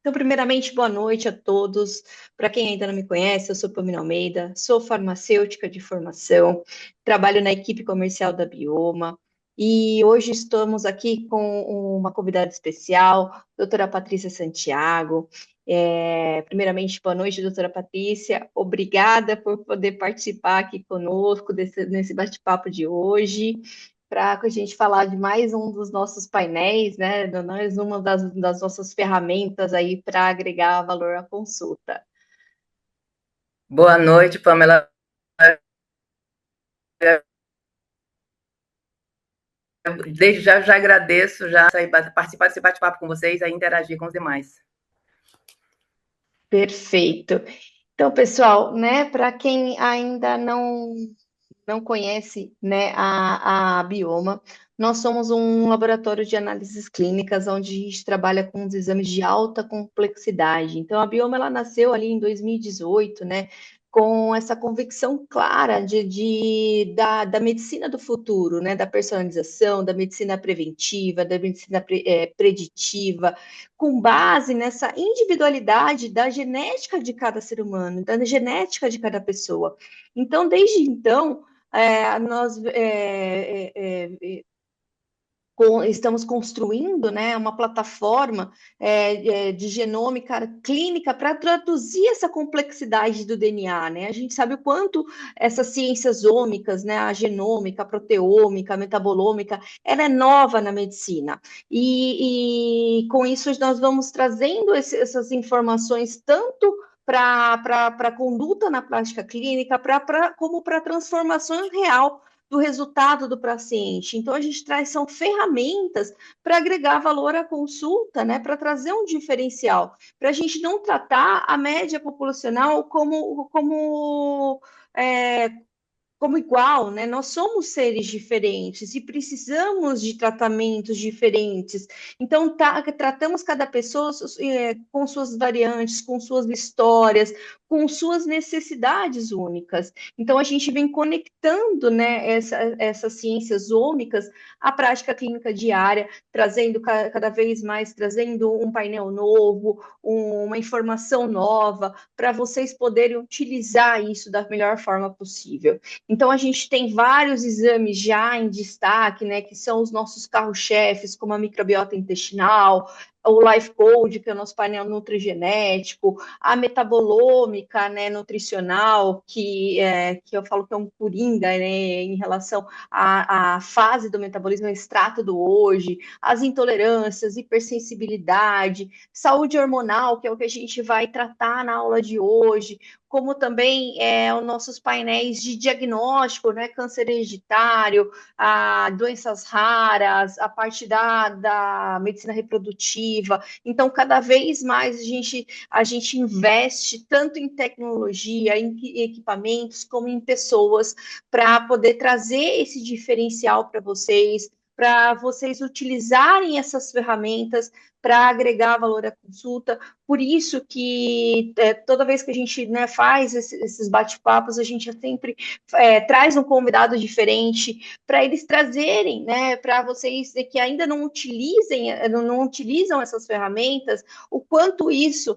Então, primeiramente, boa noite a todos. Para quem ainda não me conhece, eu sou Pamela Almeida, sou farmacêutica de formação, trabalho na equipe comercial da Bioma e hoje estamos aqui com uma convidada especial, doutora Patrícia Santiago. Primeiramente, boa noite, doutora Patrícia. Obrigada por poder participar aqui conosco nesse bate-papo de hoje para a gente falar de mais um dos nossos painéis, né? Mais uma das nossas ferramentas aí para agregar valor à consulta. Boa noite, Pamela. Desde já agradeço participar desse bate-papo com vocês e interagir com os demais. Perfeito. Então, pessoal, né, para quem ainda não conhece, né, a Bioma, nós somos um laboratório de análises clínicas onde a gente trabalha com os exames de alta complexidade. Então, a Bioma ela nasceu ali em 2018, né, com essa convicção clara da medicina do futuro, né, da personalização, da medicina preventiva, da medicina preditiva, com base nessa individualidade da genética de cada ser humano, da genética de cada pessoa. Então, desde então, nós estamos construindo, né, uma plataforma de genômica clínica para traduzir essa complexidade do DNA, né? A gente sabe o quanto essas ciências ômicas, né, a genômica, a proteômica, a metabolômica, ela é nova na medicina. E com isso nós vamos trazendo essas informações tanto para a conduta na prática clínica, como para a transformação real do resultado do paciente. Então, a gente traz são ferramentas para agregar valor à consulta, né, para trazer um diferencial, para a gente não tratar a média populacional como igual, né? Nós somos seres diferentes e precisamos de tratamentos diferentes. Então, tratamos cada pessoa com suas variantes, com suas histórias, com suas necessidades únicas. Então, a gente vem conectando, né, essas ciências ômicas à prática clínica diária, trazendo cada vez mais, trazendo um painel novo, uma informação nova, para vocês poderem utilizar isso da melhor forma possível. Então, a gente tem vários exames já em destaque, né, que são os nossos carro-chefes, como a microbiota intestinal, o Life Code, que é o nosso painel nutrigenético, a metabolômica, né, nutricional, que eu falo que é um coringa, né, em relação à fase do metabolismo, o extrato do hoje, as intolerâncias, hipersensibilidade, saúde hormonal, que é o que a gente vai tratar na aula de hoje, como também os nossos painéis de diagnóstico, né, câncer hereditário, doenças raras, a parte da medicina reprodutiva. Então, cada vez mais a gente investe tanto em tecnologia, em equipamentos, como em pessoas, para poder trazer esse diferencial para vocês utilizarem essas ferramentas para agregar valor à consulta. Por isso que toda vez que a gente, né, faz esses bate-papos, a gente sempre traz um convidado diferente para eles trazerem, né, para vocês que ainda não utilizam essas ferramentas, o quanto isso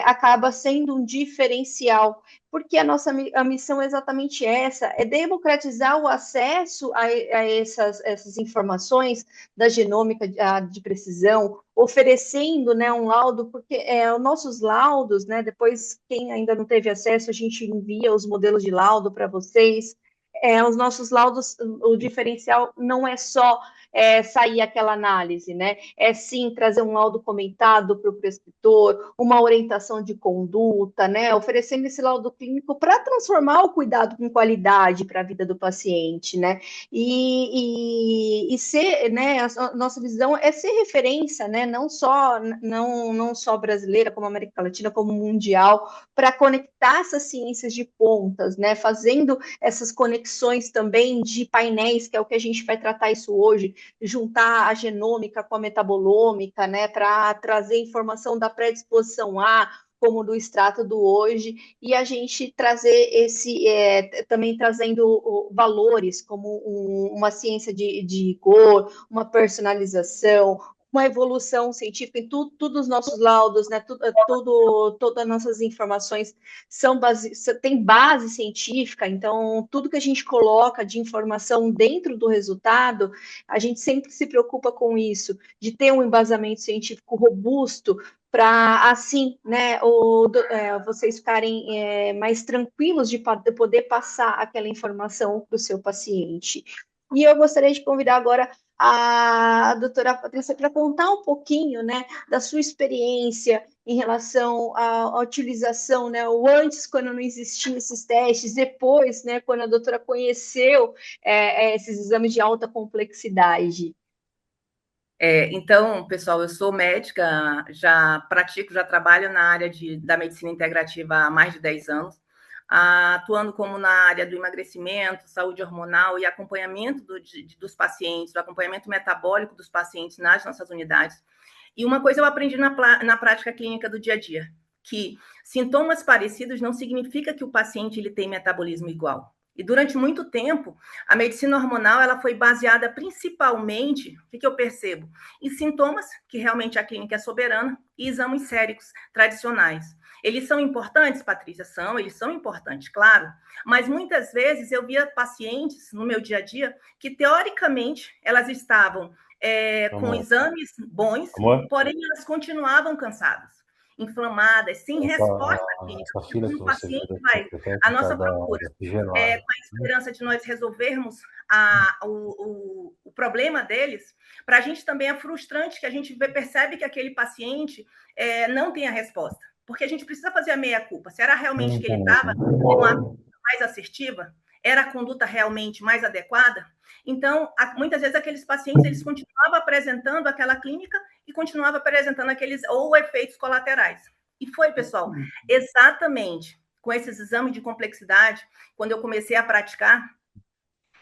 acaba sendo um diferencial, porque a missão é exatamente essa, é democratizar o acesso a essas informações da genômica de precisão, oferecendo, né, um laudo, porque os nossos laudos, né, depois, quem ainda não teve acesso, a gente envia os modelos de laudo para vocês. Os nossos laudos, o diferencial não é só sair aquela análise, né? É sim trazer um laudo comentado para o prescritor, uma orientação de conduta, né? Oferecendo esse laudo clínico para transformar o cuidado com qualidade para a vida do paciente, né? E ser, né? A nossa visão é ser referência, né? Não só brasileira, como América Latina, como mundial, para conectar essas ciências de pontas, né? Fazendo essas conexões também de painéis, que é o que a gente vai tratar isso hoje, juntar a genômica com a metabolômica, né, para trazer informação da predisposição A, como do extrato do hoje, e a gente trazer também trazendo valores, como uma ciência de cor, uma personalização, uma evolução científica em tudo os nossos laudos, né? Todas as nossas informações têm base científica, então tudo que a gente coloca de informação dentro do resultado, a gente sempre se preocupa com isso, de ter um embasamento científico robusto para assim, né, vocês ficarem mais tranquilos de poder passar aquela informação para o seu paciente. E eu gostaria de convidar agora a doutora Patrícia para contar um pouquinho, né, da sua experiência em relação à utilização, né, o antes, quando não existiam esses testes, depois, né, quando a doutora conheceu esses exames de alta complexidade. Então, pessoal, eu sou médica, já trabalho na área da medicina integrativa há mais de 10 anos, atuando como na área do emagrecimento, saúde hormonal e acompanhamento dos pacientes, do acompanhamento metabólico dos pacientes nas nossas unidades. E uma coisa eu aprendi na prática clínica do dia a dia, que sintomas parecidos não significa que o paciente ele tem metabolismo igual. E durante muito tempo, a medicina hormonal ela foi baseada principalmente, o que eu percebo? Em sintomas, que realmente a clínica é soberana, e exames séricos tradicionais. Eles são importantes, Patrícia? Eles são importantes, claro. Mas muitas vezes eu via pacientes no meu dia a dia que, teoricamente, elas estavam com exames bons, porém elas continuavam cansadas, inflamadas, sem resposta clínica. Quando o paciente vai à nossa procura com a esperança de nós resolvermos o problema deles, para a gente também é frustrante que a gente percebe que aquele paciente não tem a resposta, porque a gente precisa fazer a meia-culpa. Será realmente que ele estava com uma mais assertiva? Era a conduta realmente mais adequada? Então, muitas vezes aqueles pacientes eles continuavam apresentando aquela clínica e continuavam apresentando aqueles ou efeitos colaterais. E foi, pessoal, exatamente com esses exames de complexidade, quando eu comecei a praticar,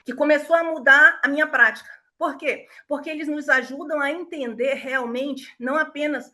que começou a mudar a minha prática. Por quê? Porque eles nos ajudam a entender realmente não apenas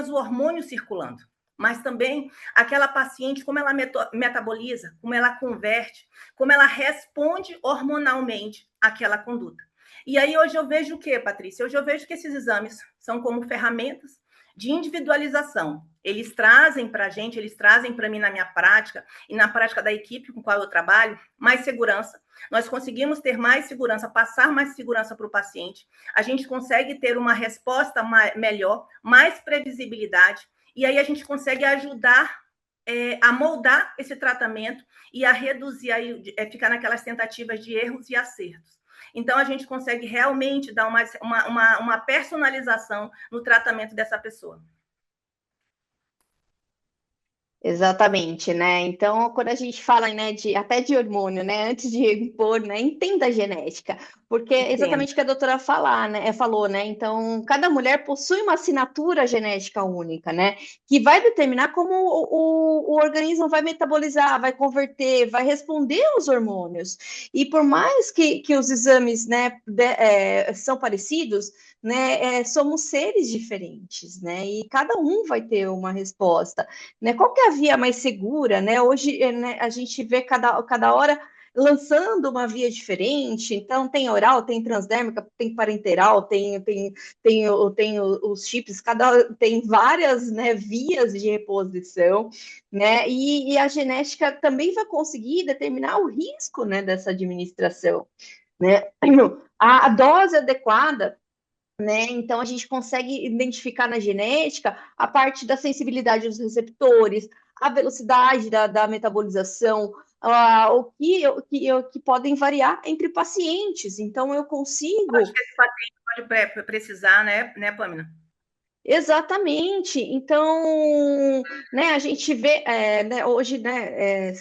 o hormônio circulando, mas também aquela paciente, como ela metaboliza, como ela converte, como ela responde hormonalmente àquela conduta. E aí hoje eu vejo o quê, Patrícia? Hoje eu vejo que esses exames são como ferramentas de individualização. Eles trazem para a gente, eles trazem para mim na minha prática e na prática da equipe com a qual eu trabalho, mais segurança. Nós conseguimos ter mais segurança, passar mais segurança para o paciente. A gente consegue ter uma resposta melhor, mais previsibilidade. E aí a gente consegue ajudar a moldar esse tratamento e a reduzir, ficar naquelas tentativas de erros e acertos. Então, a gente consegue realmente dar uma personalização no tratamento dessa pessoa. Exatamente, né? Então, quando a gente fala, né, até de hormônio, né, antes de impor, né, entenda a genética, porque é exatamente o que a doutora falou, né? Então, cada mulher possui uma assinatura genética única, né, que vai determinar como o organismo vai metabolizar, vai converter, vai responder aos hormônios. E por mais que os exames, né, são parecidos, né, somos seres diferentes, né? E cada um vai ter uma resposta, né? Qual que é a via mais segura, né? Hoje, né, a gente vê cada hora lançando uma via diferente, então tem oral, tem transdérmica, tem parenteral, tem os chips, tem várias, né, vias de reposição, né? E a genética também vai conseguir determinar o risco, né, dessa administração, né? A dose adequada, né? Então, a gente consegue identificar na genética a parte da sensibilidade dos receptores, a velocidade da metabolização, que podem variar entre pacientes. Então, eu consigo. Acho que esse paciente pode precisar, né, Pâmina? Exatamente. Então, né, a gente vê, né, hoje, né,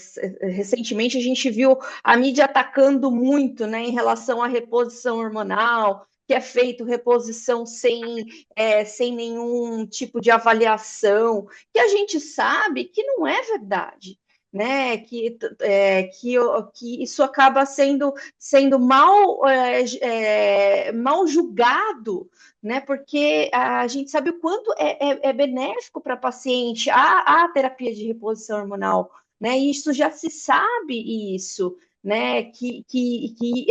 recentemente, a gente viu a mídia atacando muito, né, em relação à reposição hormonal, que é feito reposição sem nenhum tipo de avaliação, que a gente sabe que não é verdade, né, que isso acaba sendo mal julgado, né? Porque a gente sabe o quanto é benéfico para a paciente a terapia de reposição hormonal, né? E isso já se sabe isso, né, que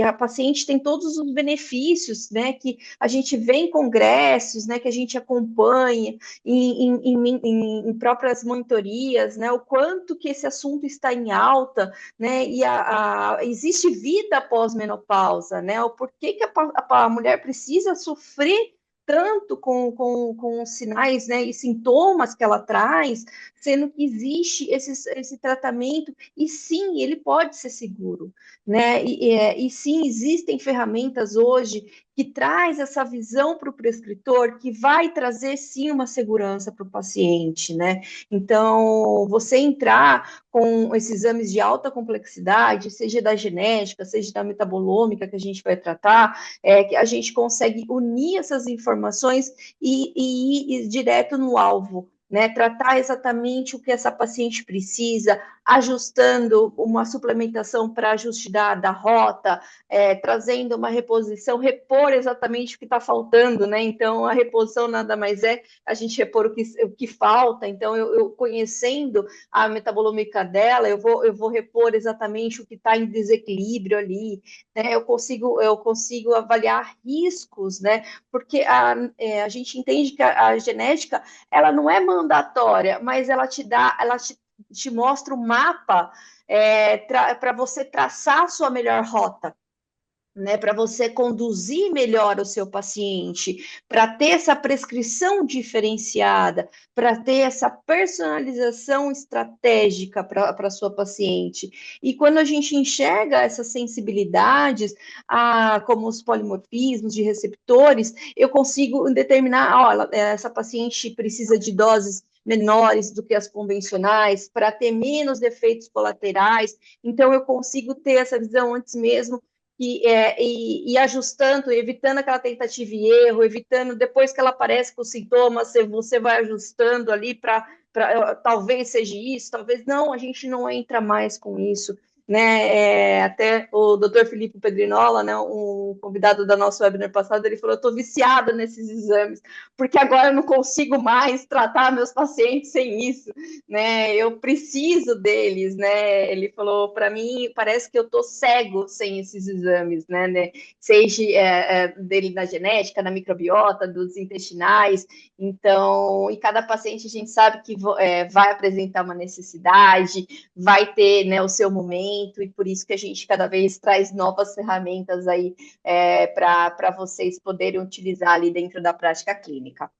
a paciente tem todos os benefícios, né, que a gente vê em congressos, né, que a gente acompanha em próprias monitorias, né, o quanto que esse assunto está em alta, né, e existe vida após menopausa, né, o porquê que a mulher precisa sofrer tanto com os sinais, né, e sintomas que ela traz, sendo que existe esse tratamento, e sim, ele pode ser seguro, né, e sim, existem ferramentas hoje que traz essa visão para o prescritor, que vai trazer, sim, uma segurança para o paciente, né, então, você entrar com esses exames de alta complexidade, seja da genética, seja da metabolômica que a gente vai tratar, que a gente consegue unir essas informações e ir direto no alvo, né? Tratar exatamente o que essa paciente precisa, ajustando uma suplementação para ajuste da rota, trazendo uma reposição, repor exatamente o que está faltando, né? Então, a reposição nada mais é a gente repor o que falta. Então, eu conhecendo a metabolômica dela, eu vou repor exatamente o que está em desequilíbrio ali, né? Eu consigo avaliar riscos, né? Porque a gente entende que a genética ela não é mandatória, mas ela te mostra o mapa para você traçar a sua melhor rota, né, para você conduzir melhor o seu paciente, para ter essa prescrição diferenciada, para ter essa personalização estratégica para a sua paciente. E quando a gente enxerga essas sensibilidades, como os polimorfismos de receptores, eu consigo determinar, essa paciente precisa de doses menores do que as convencionais, para ter menos efeitos colaterais. Então, eu consigo ter essa visão antes mesmo e ajustando, evitando aquela tentativa e erro, evitando, depois que ela aparece com os sintomas, você vai ajustando ali para talvez seja isso, talvez não, a gente não entra mais com isso, né? Até o Dr. Felipe Pedrinola, né, um convidado da nossa webinar passada, ele falou: eu estou viciada nesses exames, porque agora eu não consigo mais tratar meus pacientes sem isso, né? Eu preciso deles, né? Ele falou para mim, parece que eu tô cego sem esses exames, né? Seja dele na genética, na microbiota, dos intestinais. Então, e cada paciente a gente sabe que vai apresentar uma necessidade, vai ter, né, o seu momento, e por isso que a gente cada vez traz novas ferramentas aí para vocês poderem utilizar ali dentro da prática clínica.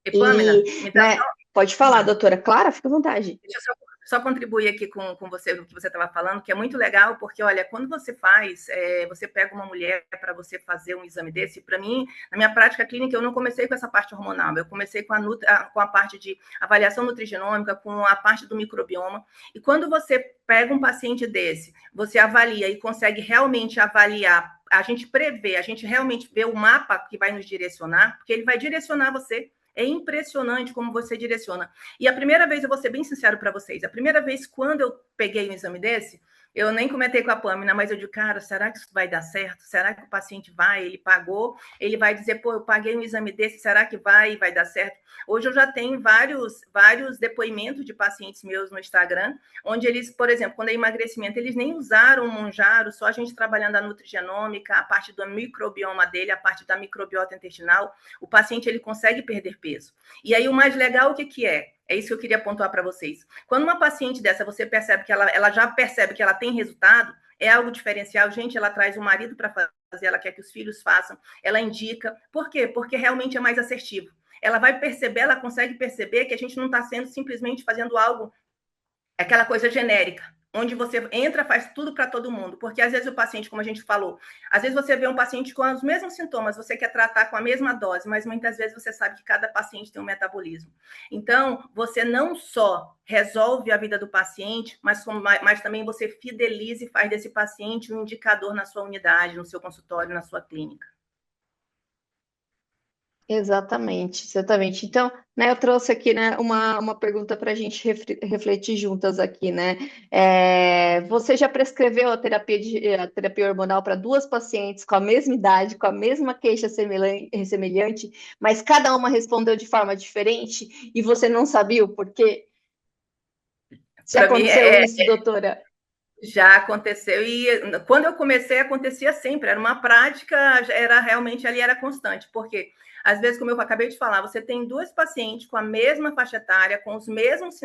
E, Pamela, né, pode falar, doutora Clara, fica à vontade. Deixa eu só contribuir aqui com você, no que você estava falando, que é muito legal, porque, olha, quando você faz, você pega uma mulher para você fazer um exame desse, para mim, na minha prática clínica, eu não comecei com essa parte hormonal, eu comecei com a parte de avaliação nutrigenômica, com a parte do microbioma, e quando você pega um paciente desse, você avalia e consegue realmente avaliar, a gente prevê, a gente realmente vê o mapa que vai nos direcionar, porque ele vai direcionar você. É impressionante como você direciona. E a primeira vez, eu vou ser bem sincero para vocês, a primeira vez quando eu peguei um exame desse, eu nem comentei com a Pâmina, mas eu digo, cara, será que isso vai dar certo? Será que o paciente vai? Ele pagou, ele vai dizer, pô, eu paguei um exame desse, será que vai dar certo? Hoje eu já tenho vários depoimentos de pacientes meus no Instagram, onde eles, por exemplo, quando é emagrecimento, eles nem usaram o Monjaro, só a gente trabalhando a nutrigenômica, a parte do microbioma dele, a parte da microbiota intestinal, o paciente ele consegue perder peso. E aí o mais legal, o que é? É isso que eu queria pontuar para vocês. Quando uma paciente dessa, você percebe que ela já percebe que ela tem resultado, é algo diferencial. Gente, ela traz o marido para fazer, ela quer que os filhos façam, ela indica. Por quê? Porque realmente é mais assertivo. Ela vai perceber, ela consegue perceber que a gente não está sendo simplesmente fazendo algo, aquela coisa genérica, onde você entra, faz tudo para todo mundo, porque às vezes o paciente, como a gente falou, às vezes você vê um paciente com os mesmos sintomas, você quer tratar com a mesma dose, mas muitas vezes você sabe que cada paciente tem um metabolismo. Então, você não só resolve a vida do paciente, mas também você fideliza e faz desse paciente um indicador na sua unidade, no seu consultório, na sua clínica. Exatamente, exatamente. Então, né, eu trouxe aqui, né, uma pergunta para a gente refletir juntas aqui, né? Você já prescreveu a terapia hormonal para duas pacientes com a mesma idade, com a mesma queixa semelhante, mas cada uma respondeu de forma diferente e você não sabia o porquê? Já aconteceu isso, doutora? Já aconteceu, e quando eu comecei, acontecia sempre, era uma prática, era realmente ali, era constante, porque às vezes, como eu acabei de falar, você tem duas pacientes com a mesma faixa etária, com os mesmos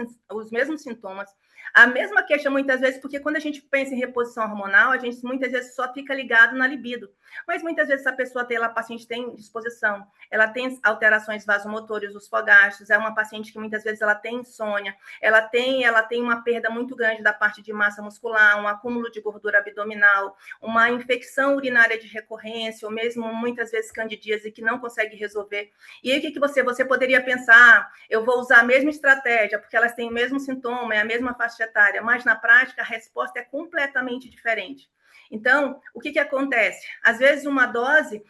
sintomas, a mesma queixa muitas vezes, porque quando a gente pensa em reposição hormonal, a gente muitas vezes só fica ligado na libido, mas muitas vezes a pessoa tem, a paciente tem disposição, ela tem alterações vasomotores, os fogachos, é uma paciente que muitas vezes ela tem insônia, ela tem uma perda muito grande da parte de massa muscular, um acúmulo de gordura abdominal, uma infecção urinária de recorrência, ou mesmo muitas vezes candidíase que não consegue resolver. E aí o que você poderia pensar? Eu vou usar a mesma estratégia, porque elas têm o mesmo sintoma, é a mesma faixa etária, mas na prática a resposta é completamente diferente. Então, o que acontece? Às vezes uma dose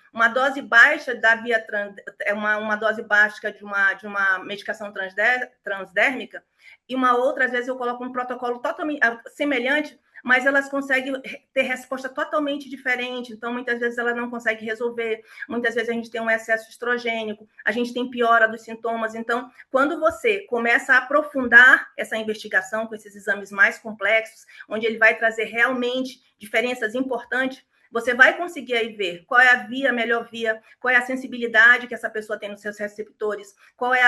baixa da via uma dose baixa de uma medicação transdérmica, e uma outra, às vezes eu coloco um protocolo totalmente semelhante, mas elas conseguem ter resposta totalmente diferente, então muitas vezes ela não consegue resolver, muitas vezes a gente tem um excesso estrogênico, a gente tem piora dos sintomas, então quando você começa a aprofundar essa investigação com esses exames mais complexos, onde ele vai trazer realmente diferenças importantes, você vai conseguir aí ver qual é a melhor via, qual é a sensibilidade que essa pessoa tem nos seus receptores, qual é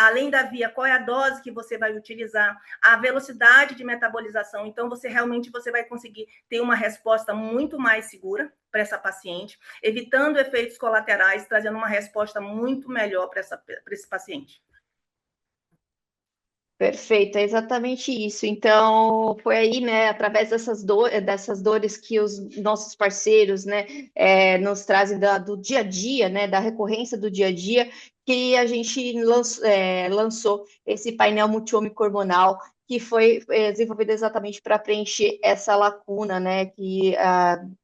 além da via, qual é a dose que você vai utilizar, a velocidade de metabolização. Então, você vai conseguir ter uma resposta muito mais segura para essa paciente, evitando efeitos colaterais, trazendo uma resposta muito melhor para esse paciente. Perfeito, é exatamente isso. Então, foi aí, né, através dessas dores que os nossos parceiros, né, nos trazem do dia a dia, né, da recorrência do dia a dia, que a gente lançou esse painel multiômico hormonal, que foi desenvolvido exatamente para preencher essa lacuna, né,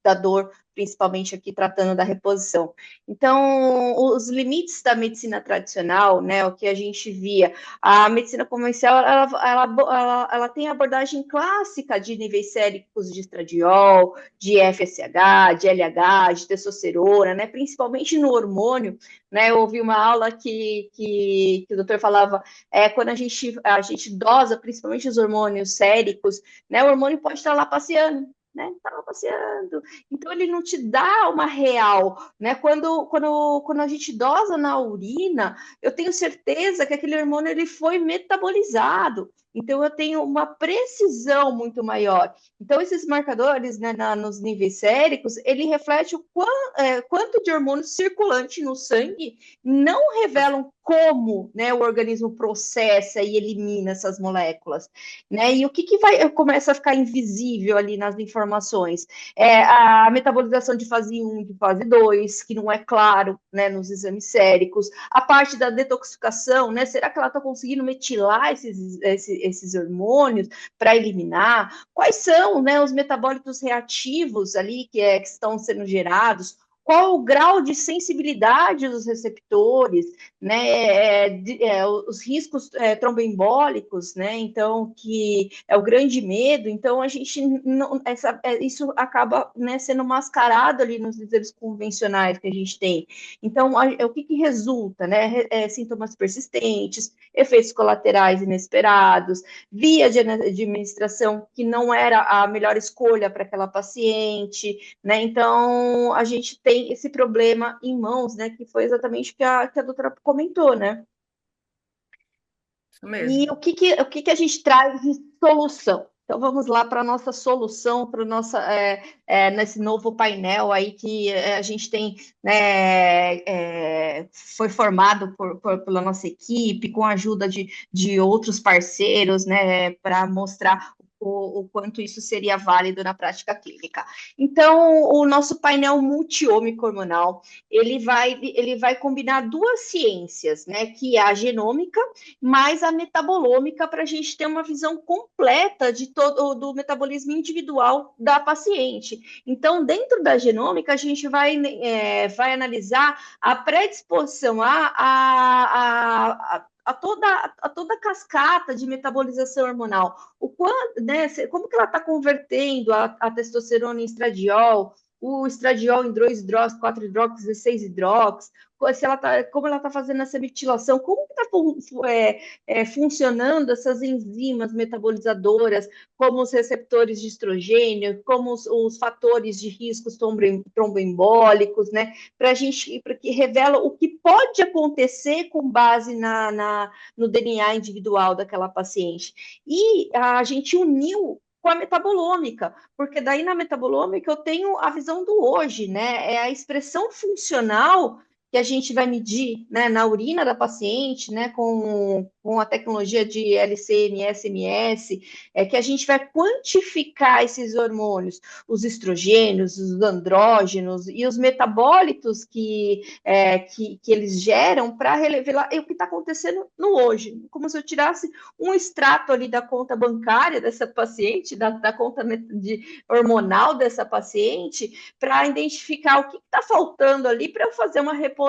da dor, principalmente aqui tratando da reposição. Então, os limites da medicina tradicional, né, o que a gente via, a medicina comercial, ela tem a abordagem clássica de níveis séricos de estradiol, de FSH, de LH, de testosterona, né? Principalmente no hormônio, né? Eu ouvi uma aula que o doutor falava, quando a gente dosa, principalmente os hormônios séricos, né? O hormônio pode estar lá passeando, né? Tá lá passeando. Então, ele não te dá uma real, né? Quando a gente dosa na urina, eu tenho certeza que aquele hormônio ele foi metabolizado. Então, eu tenho uma precisão muito maior. Então, esses marcadores, né, nos níveis séricos, ele reflete quanto de hormônio circulante no sangue não revelam como, né, o organismo processa e elimina essas moléculas, né? E o que começa a ficar invisível ali nas informações? A metabolização de fase 1, de fase 2, que não é claro, né, nos exames séricos, a parte da detoxificação, né? Será que ela está conseguindo metilar esses hormônios para eliminar? Quais são, né, os metabólitos reativos ali que estão sendo gerados? Qual o grau de sensibilidade dos receptores, né? Os riscos tromboembólicos, né? Então, que é o grande medo. Então, a gente não, isso acaba, né, sendo mascarado ali nos exames convencionais que a gente tem. Então, o que resulta, né? Sintomas persistentes, efeitos colaterais inesperados, via de administração que não era a melhor escolha para aquela paciente, né? Então, a gente tem esse problema em mãos, né? Que foi exatamente o que a doutora comentou, né? Isso mesmo. E o que a gente traz de solução? Então, vamos lá para a nossa solução, para nesse novo painel aí que a gente tem, né, foi formado pela nossa equipe, com a ajuda de outros parceiros, né, para mostrar o quanto isso seria válido na prática clínica. Então, o nosso painel multiômico hormonal, ele vai combinar duas ciências, né, que é a genômica mais a metabolômica para a gente ter uma visão completa de todo do metabolismo individual da paciente. Então, dentro da genômica, a gente vai analisar a predisposição a toda a cascata de metabolização hormonal. Né, como que ela está convertendo a testosterona em estradiol, o estradiol em 2 hidrox, 4 hidrox, 16 hidrox, se ela tá, como ela está fazendo essa metilação, como está funcionando essas enzimas metabolizadoras, como os receptores de estrogênio, como os fatores de riscos tromboembólicos, né? Para a gente, para que revela o que pode acontecer com base no DNA individual daquela paciente. E a gente uniu com a metabolômica, porque daí na metabolômica eu tenho a visão do hoje, né? É a expressão funcional que a gente vai medir, né, na urina da paciente, né, com a tecnologia de LCMS, MS, que a gente vai quantificar esses hormônios, os estrogênios, os andrógenos e os metabólitos que eles geram para revelar o que está acontecendo no hoje, como se eu tirasse um extrato ali da conta bancária dessa paciente, da conta hormonal dessa paciente, para identificar o que está faltando ali para eu fazer uma reposição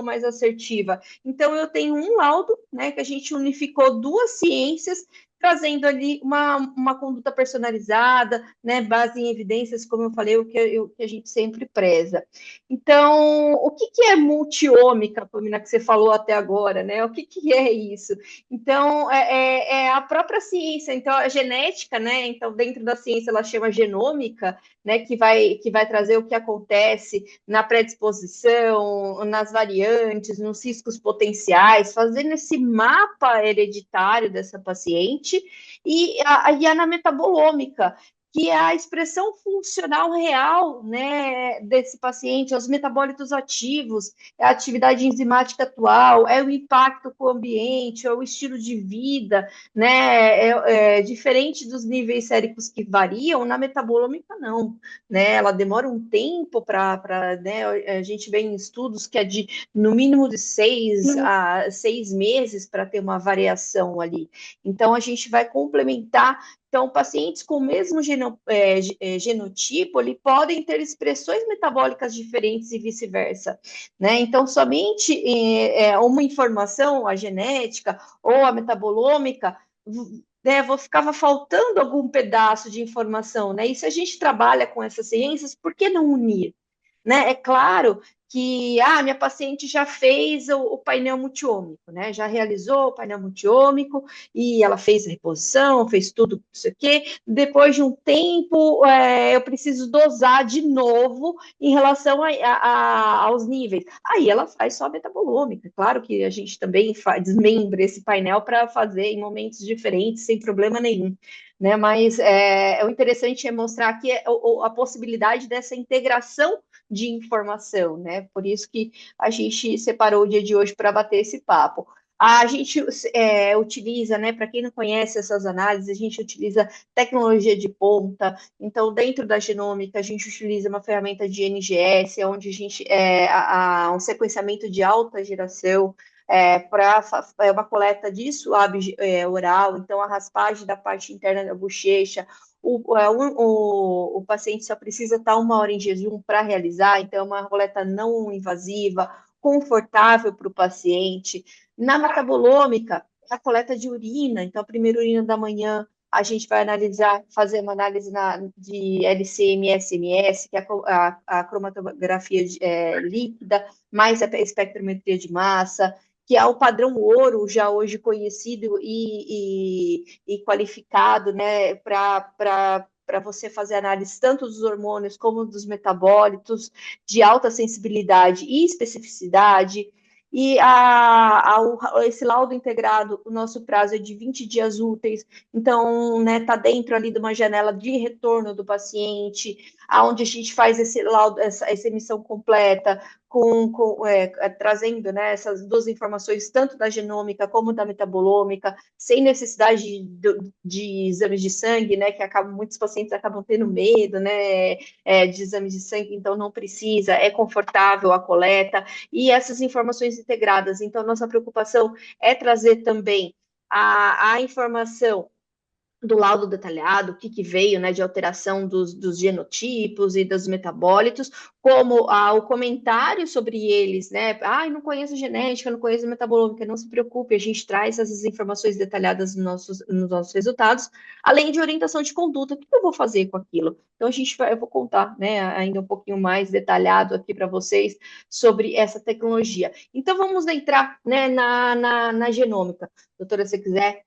mais assertiva. Então, eu tenho um laudo, né, que a gente unificou duas ciências, trazendo ali uma conduta personalizada, né, base em evidências, como eu falei, o que a gente sempre preza. Então, o que é multiômica, Pamina, que você falou até agora, né? O que é isso? Então, é a própria ciência, então, a genética, né? Então, dentro da ciência, ela chama genômica, né? Que vai trazer o que acontece na predisposição, nas variantes, nos riscos potenciais, fazendo esse mapa hereditário dessa paciente, e a na metabolômica, que é a expressão funcional real, né, desse paciente, os metabólitos ativos, é a atividade enzimática atual, é o impacto com o ambiente, é o estilo de vida, né, diferente dos níveis séricos que variam, na metabolômica não, né, ela demora um tempo né, a gente vê em estudos que é de, no mínimo de 6 a 6 meses para ter uma variação ali, então a gente vai complementar. Então, pacientes com o mesmo genotipo, ele podem ter expressões metabólicas diferentes e vice-versa, né? Então, somente uma informação, a genética ou a metabolômica, né, ficava faltando algum pedaço de informação, né? E se a gente trabalha com essas ciências, por que não unir? Né? É claro que minha paciente já fez o painel multiômico, né? Já realizou o painel multiômico e ela fez a reposição, fez tudo, não sei o quê. Depois de um tempo, eu preciso dosar de novo em relação aos níveis. Aí ela faz só a metabolômica. Claro que a gente também desmembra esse painel para fazer em momentos diferentes, sem problema nenhum. Né? Mas o interessante é mostrar aqui a possibilidade dessa integração de informação, né? Por isso que a gente separou o dia de hoje para bater esse papo. A gente utiliza, né? Para quem não conhece essas análises, a gente utiliza tecnologia de ponta. Então, dentro da genômica, a gente utiliza uma ferramenta de NGS, onde a gente um sequenciamento de alta geração. Para uma coleta de suave oral, então a raspagem da parte interna da bochecha, o paciente só precisa estar 1 hora em jejum para realizar, então é uma coleta não invasiva, confortável para o paciente. Na metabolômica, a coleta de urina, então a primeira urina da manhã, a gente vai fazer uma análise de LC-MS, que é a cromatografia líquida, mais a espectrometria de massa, que é o padrão ouro, já hoje conhecido e qualificado, né, para você fazer análise tanto dos hormônios como dos metabólitos, de alta sensibilidade e especificidade. E esse laudo integrado, o nosso prazo é de 20 dias úteis, então, né, tá dentro ali de uma janela de retorno do paciente, aonde a gente faz esse laudo, essa emissão completa, trazendo, né, essas duas informações, tanto da genômica como da metabolômica, sem necessidade de exames de sangue, né, que muitos pacientes acabam tendo medo, né, de exames de sangue, então não precisa, é confortável a coleta, e essas informações integradas. Então, nossa preocupação é trazer também a informação do laudo detalhado, o que, que veio, né, de alteração dos genotipos e dos metabólitos, como o comentário sobre eles, né? Não conheço genética, não conheço metabolômica, não se preocupe, a gente traz essas informações detalhadas nos nossos resultados, além de orientação de conduta, o que eu vou fazer com aquilo? Então, eu vou contar, né, ainda um pouquinho mais detalhado aqui para vocês sobre essa tecnologia. Então, vamos entrar, né, na genômica. Doutora, se quiser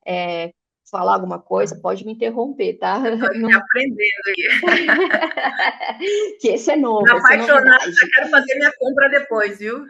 falar alguma coisa, pode me interromper, tá? Estou Não... aprendendo aí. que esse é Me novo, essa é apaixonada, já novidade. quero fazer minha compra depois, viu?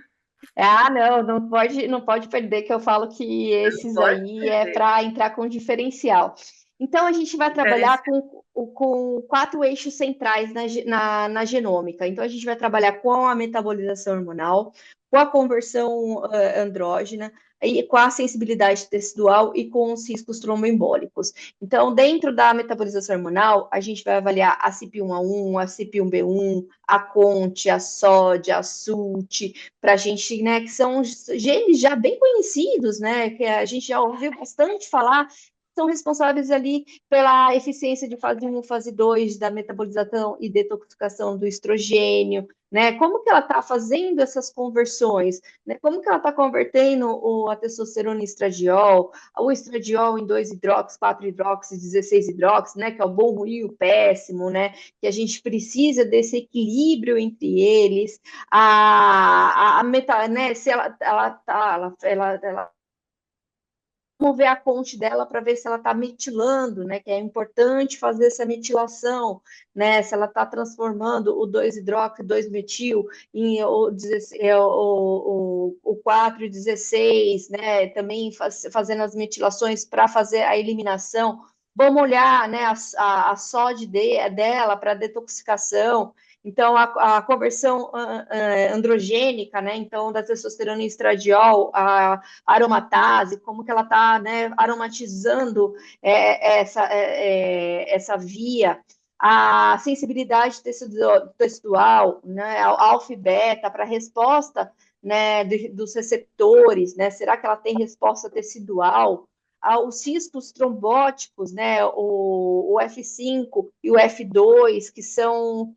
Não, não pode perder que eu falo que Não esses pode aí é perder. para entrar com diferencial. Então, a gente vai trabalhar Diferencial. com quatro eixos centrais na genômica. Então, a gente vai trabalhar com a metabolização hormonal, com a conversão andrógena, e com a sensibilidade tecidual e com os riscos tromboembólicos. Então, dentro da metabolização hormonal, a gente vai avaliar a CYP1A1, a CYP1B1, a CONT, a SOD, a SULT, para a gente, né, que são genes já bem conhecidos, né, que a gente já ouviu bastante falar, são responsáveis ali pela eficiência de fase 1, fase 2 da metabolização e detoxificação do estrogênio, né? Como que ela está fazendo essas conversões, né? Como que ela está convertendo a testosterona em estradiol, o estradiol em 2-hidrox, 4-hidrox, 16-hidrox, né? Que é o bom, ruim e o péssimo, né? Que a gente precisa desse equilíbrio entre eles. Né? Se ela vamos ver a fonte dela para ver se ela está metilando, né? Que é importante fazer essa metilação, né? Se ela está transformando o 2-hidrox, 2-metil em o 4-16, né? Também fazendo as metilações para fazer a eliminação. Vamos olhar, né, a SOD dela para detoxificação. Então, a conversão androgênica, né? Então, da testosterona em estradiol, aromatase, como que ela está, né, aromatizando essa via, a sensibilidade tecidual, né, alfa-beta para resposta, né, dos receptores, né, será que ela tem resposta tecidual? Os cistos trombóticos, né, o F5 e o F2, que são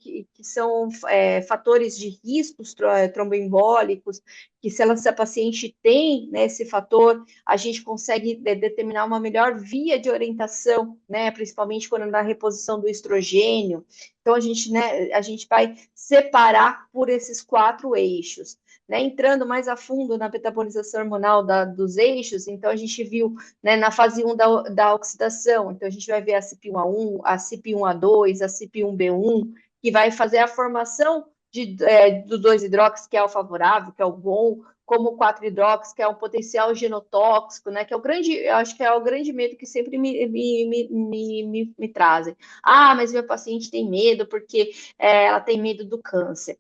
fatores de riscos tromboembólicos, que se a paciente tem, né, esse fator, a gente consegue determinar uma melhor via de orientação, né, principalmente quando na reposição do estrogênio. Então, a gente vai separar por esses quatro eixos. Né, entrando mais a fundo na metabolização hormonal dos eixos, então a gente viu, né, na fase 1 da oxidação, então a gente vai ver a CYP1A1, a CYP1A2, a CYP1B1, que vai fazer a formação do 2-hidrox, que é o favorável, que é o bom, como o 4-hidrox, que é um potencial genotóxico, né? Que é eu acho que é o grande medo que sempre me trazem. Mas meu paciente tem medo porque ela tem medo do câncer.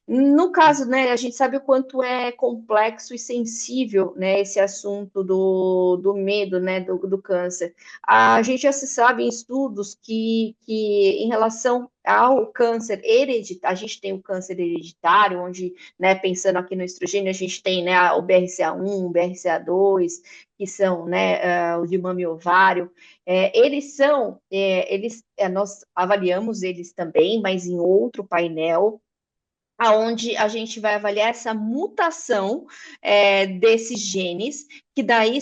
No caso, né, a gente sabe o quanto é complexo e sensível, né, esse assunto do medo, né, do câncer. A gente já se sabe em estudos que em relação ao câncer hereditário, a gente tem o câncer hereditário, onde, né, pensando aqui no estrogênio, a gente tem, né, o BRCA1, o BRCA2, que são, né, o de mama e ovário. Nós avaliamos eles também, mas em outro painel, aonde a gente vai avaliar essa mutação desses genes, que daí,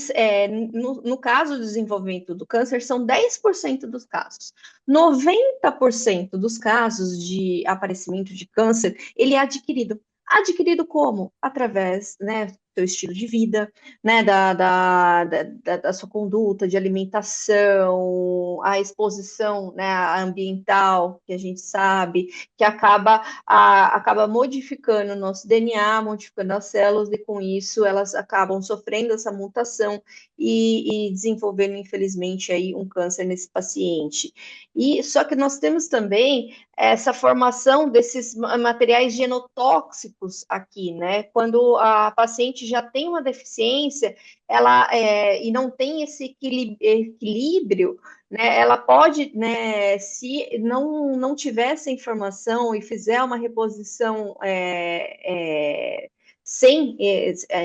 no caso do desenvolvimento do câncer, são 10% dos casos. 90% dos casos de aparecimento de câncer, ele é adquirido. Adquirido como? Através, né, do seu estilo de vida, né, da sua conduta de alimentação, a exposição, né, ambiental, que a gente sabe, que acaba modificando o nosso DNA, modificando as células, e com isso elas acabam sofrendo essa mutação e desenvolvendo, infelizmente, aí um câncer nesse paciente. E só que nós temos também essa formação desses materiais genotóxicos aqui, né? Quando a paciente já tem uma deficiência, e não tem esse equilíbrio, né, ela pode, né, se não tiver essa informação e fizer uma reposição sem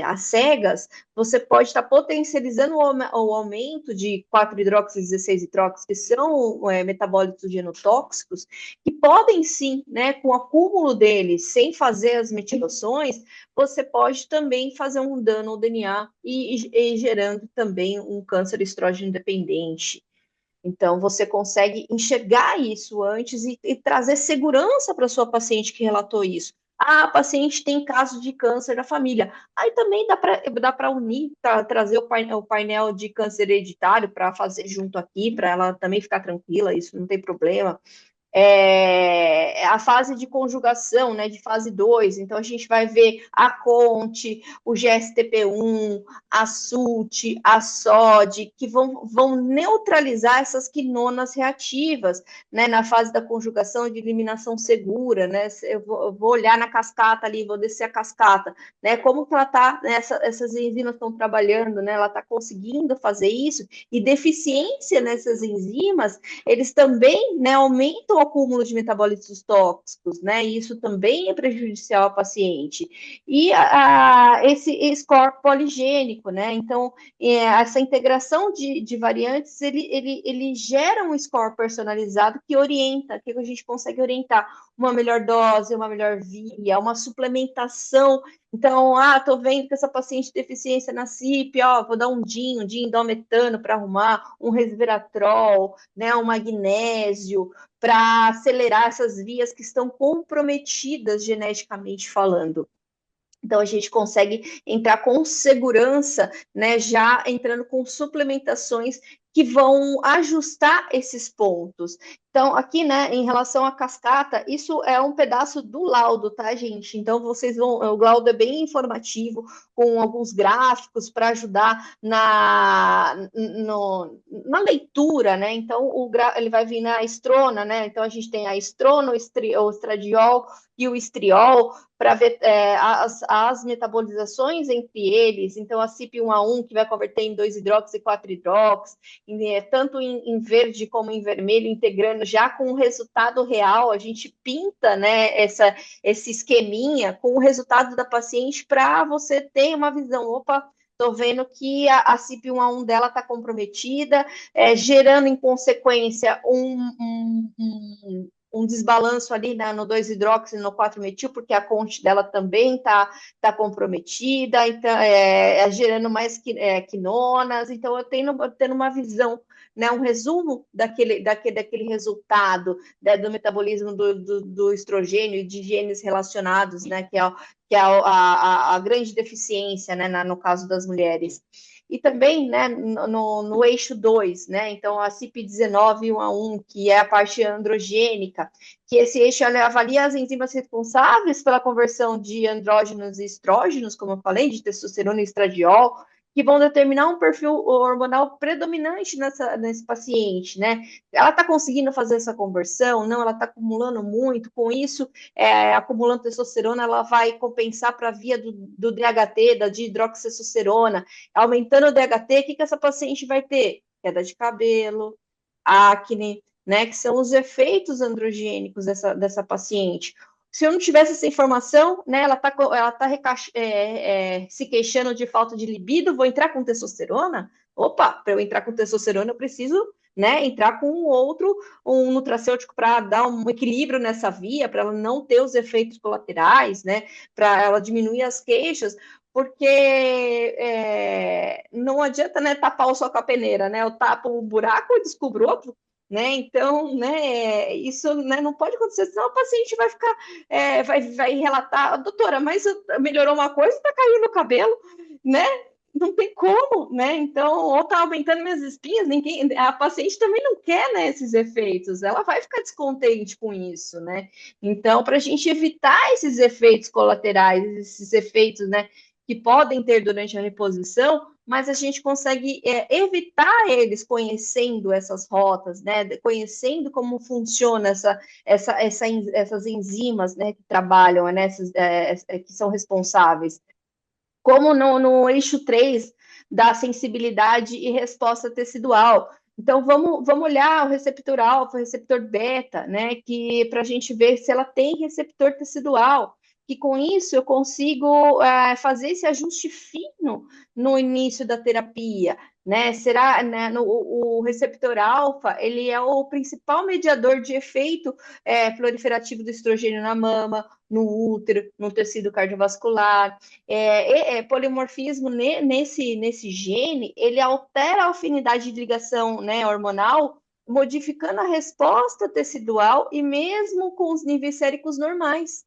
as cegas, você pode estar potencializando o aumento de 4-hidroxi e 16-hidroxi, que são metabólitos genotóxicos, que podem sim, né, com o acúmulo deles, sem fazer as metilações, você pode também fazer um dano ao DNA e gerando também um câncer estrógeno dependente. Então, você consegue enxergar isso antes e trazer segurança para a sua paciente que relatou isso. Ah, a paciente tem caso de câncer na família. Aí também dá para unir, trazer o painel de câncer hereditário para fazer junto aqui, para ela também ficar tranquila, isso não tem problema. A fase de conjugação, né, de fase 2. Então, a gente vai ver a CONT, o GSTP1, a SUT, a SOD, que vão neutralizar essas quinonas reativas, né, na fase da conjugação de eliminação segura, né, eu vou olhar na cascata ali, vou descer a cascata, né, como que ela está, né, essas enzimas estão trabalhando, né, ela está conseguindo fazer isso, e deficiência nessas enzimas, eles também, né, aumentam o acúmulo de metabólitos tóxicos, né, e isso também é prejudicial ao paciente. E esse score poligênico, né, então, essa integração de variantes, ele gera um score personalizado que orienta, que a gente consegue orientar uma melhor dose, uma melhor via, uma suplementação. Então, tô vendo que essa paciente tem deficiência na CIP, vou dar um diindometano para arrumar, um resveratrol, né, um magnésio, para acelerar essas vias que estão comprometidas geneticamente falando. Então, a gente consegue entrar com segurança, né, já entrando com suplementações que vão ajustar esses pontos. Então, aqui, né, em relação à cascata, isso é um pedaço do laudo, tá, gente? Então, o laudo é bem informativo, com alguns gráficos para ajudar na leitura, né? Então, ele vai vir na estrona, né? Então, a gente tem a estrona, o estradiol e o estriol, para ver as metabolizações entre eles. Então, a CYP1A1, que vai converter em 2-hidroxi e 4-hidroxi, tanto em verde como em vermelho, integrando já com o resultado real. A gente pinta, né, esse esqueminha com o resultado da paciente para você ter uma visão. Opa, estou vendo que a CYP1A1 dela está comprometida, gerando em consequência um desbalanço ali no 2-hidroxi e no 4-metil, porque a conte dela também tá comprometida, então gerando mais quinonas. Então, eu tendo uma visão, né, um resumo daquele resultado, né, do metabolismo do estrogênio e de genes relacionados, né, que é a grande deficiência, né, no caso das mulheres. E também, né, no eixo 2, né, então a CYP19-1A1, que é a parte androgênica, que esse eixo avalia as enzimas responsáveis pela conversão de andrógenos e estrógenos, como eu falei, de testosterona e estradiol, que vão determinar um perfil hormonal predominante nesse paciente, né? Ela está conseguindo fazer essa conversão? Não, ela está acumulando muito. Com isso, acumulando testosterona, ela vai compensar para a via do DHT, da dihidroxitestosterona, aumentando o DHT. O que essa paciente vai ter? Queda de cabelo, acne, né? Que são os efeitos androgênicos dessa paciente. Se eu não tivesse essa informação, né, ela tá se queixando de falta de libido, vou entrar com testosterona? Opa, para eu entrar com testosterona, eu preciso, né, entrar com um nutracêutico para dar um equilíbrio nessa via, para ela não ter os efeitos colaterais, né, para ela diminuir as queixas, porque não adianta, né, tapar o sol com a peneira, né, eu tapo um buraco e descubro outro, né? Então, né, isso, né, não pode acontecer, senão o paciente vai ficar, vai relatar, doutora, mas melhorou uma coisa, está caindo o cabelo, né? Não tem como, né? Então, ou está aumentando minhas espinhas, a paciente também não quer, né, esses efeitos, ela vai ficar descontente com isso, né? Então, para a gente evitar esses efeitos colaterais, esses efeitos, né, que podem ter durante a reposição, mas a gente consegue evitar eles conhecendo essas rotas, né? Conhecendo como funciona essas enzimas, né, que trabalham, né, que são responsáveis. Como no eixo 3 da sensibilidade e resposta tecidual. Então, vamos olhar o receptor alfa, o receptor beta, né, que para a gente ver se ela tem receptor tecidual. que com isso eu consigo fazer esse ajuste fino no início da terapia, né? Será, né, o receptor alfa, ele é o principal mediador de efeito proliferativo do estrogênio na mama, no útero, no tecido cardiovascular. Polimorfismo nesse gene, ele altera a afinidade de ligação, né, hormonal, modificando a resposta tecidual e mesmo com os níveis séricos normais,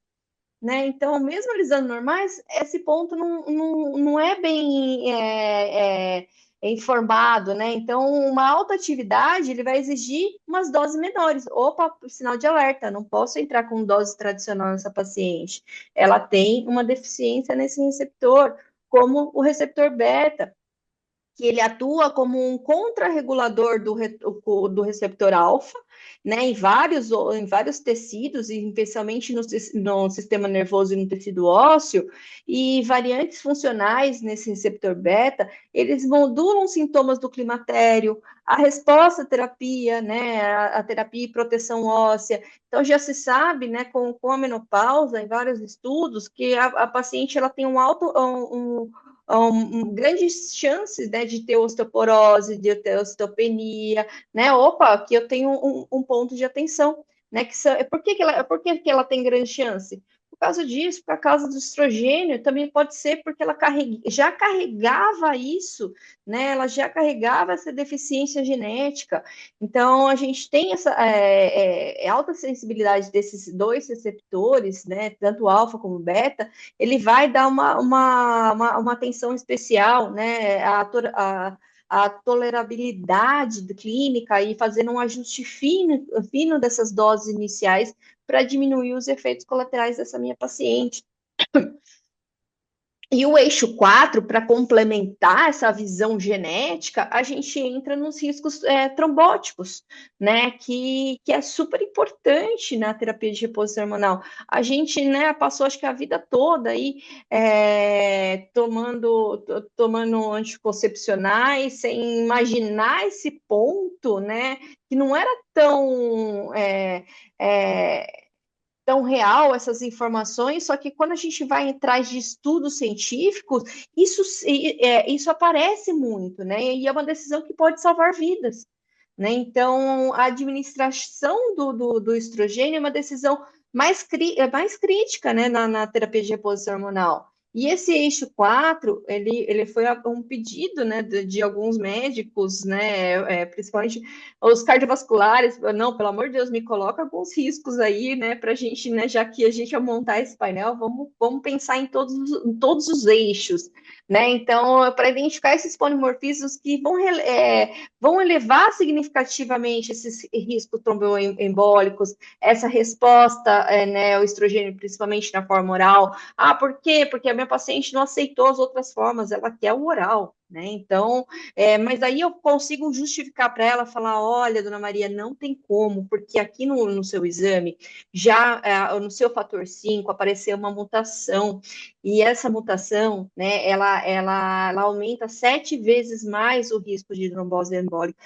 né? Então, mesmo eles dando normais, esse ponto não é bem informado, né? Então, uma alta atividade, ele vai exigir umas doses menores. Opa, sinal de alerta, não posso entrar com dose tradicional nessa paciente. Ela tem uma deficiência nesse receptor, como o receptor beta, que ele atua como um contrarregulador do receptor alfa, né, em vários tecidos, e especialmente no sistema nervoso e no tecido ósseo, e variantes funcionais nesse receptor beta, eles modulam sintomas do climatério, a resposta à terapia, né, a terapia e proteção óssea. Então, já se sabe, né, com a menopausa, em vários estudos, que a paciente ela tem grandes chances, né, de ter osteoporose, de ter osteopenia, né? Opa, aqui eu tenho um ponto de atenção, né? Por que ela tem grande chance? Por causa disso, por causa do estrogênio, também pode ser porque ela já carregava isso, né? Ela já carregava essa deficiência genética. Então, a gente tem essa alta sensibilidade desses dois receptores, né? Tanto alfa como beta, ele vai dar uma atenção especial, né, a tolerabilidade clínica e fazendo um ajuste fino dessas doses iniciais para diminuir os efeitos colaterais dessa minha paciente. E o eixo 4, para complementar essa visão genética, a gente entra nos riscos trombóticos, né? Que é super importante na terapia de reposição hormonal. A gente, né, passou acho que a vida toda aí tomando anticoncepcionais sem imaginar esse ponto, né? Que não era tão real essas informações, só que quando a gente vai atrás de estudos científicos, isso aparece muito, né? E é uma decisão que pode salvar vidas, né? Então, a administração do estrogênio é uma decisão mais crítica, né, na terapia de reposição hormonal. E esse eixo 4, ele foi um pedido, né, de alguns médicos, né, principalmente os cardiovasculares, não, pelo amor de Deus, me coloca alguns riscos aí, né, para a gente, né, já que a gente vai montar esse painel, vamos pensar em todos os eixos, né? Então, para identificar esses polimorfismos que vão elevar significativamente esses riscos tromboembólicos, essa resposta, né, ao estrogênio, principalmente na forma oral. Ah, por quê? Porque a minha paciente não aceitou as outras formas, ela quer o oral, né? Então, mas aí eu consigo justificar para ela, falar, olha, dona Maria, não tem como, porque aqui no seu exame, já no seu fator 5 apareceu uma mutação, e essa mutação, né, ela aumenta 7 vezes mais o risco de trombose embólica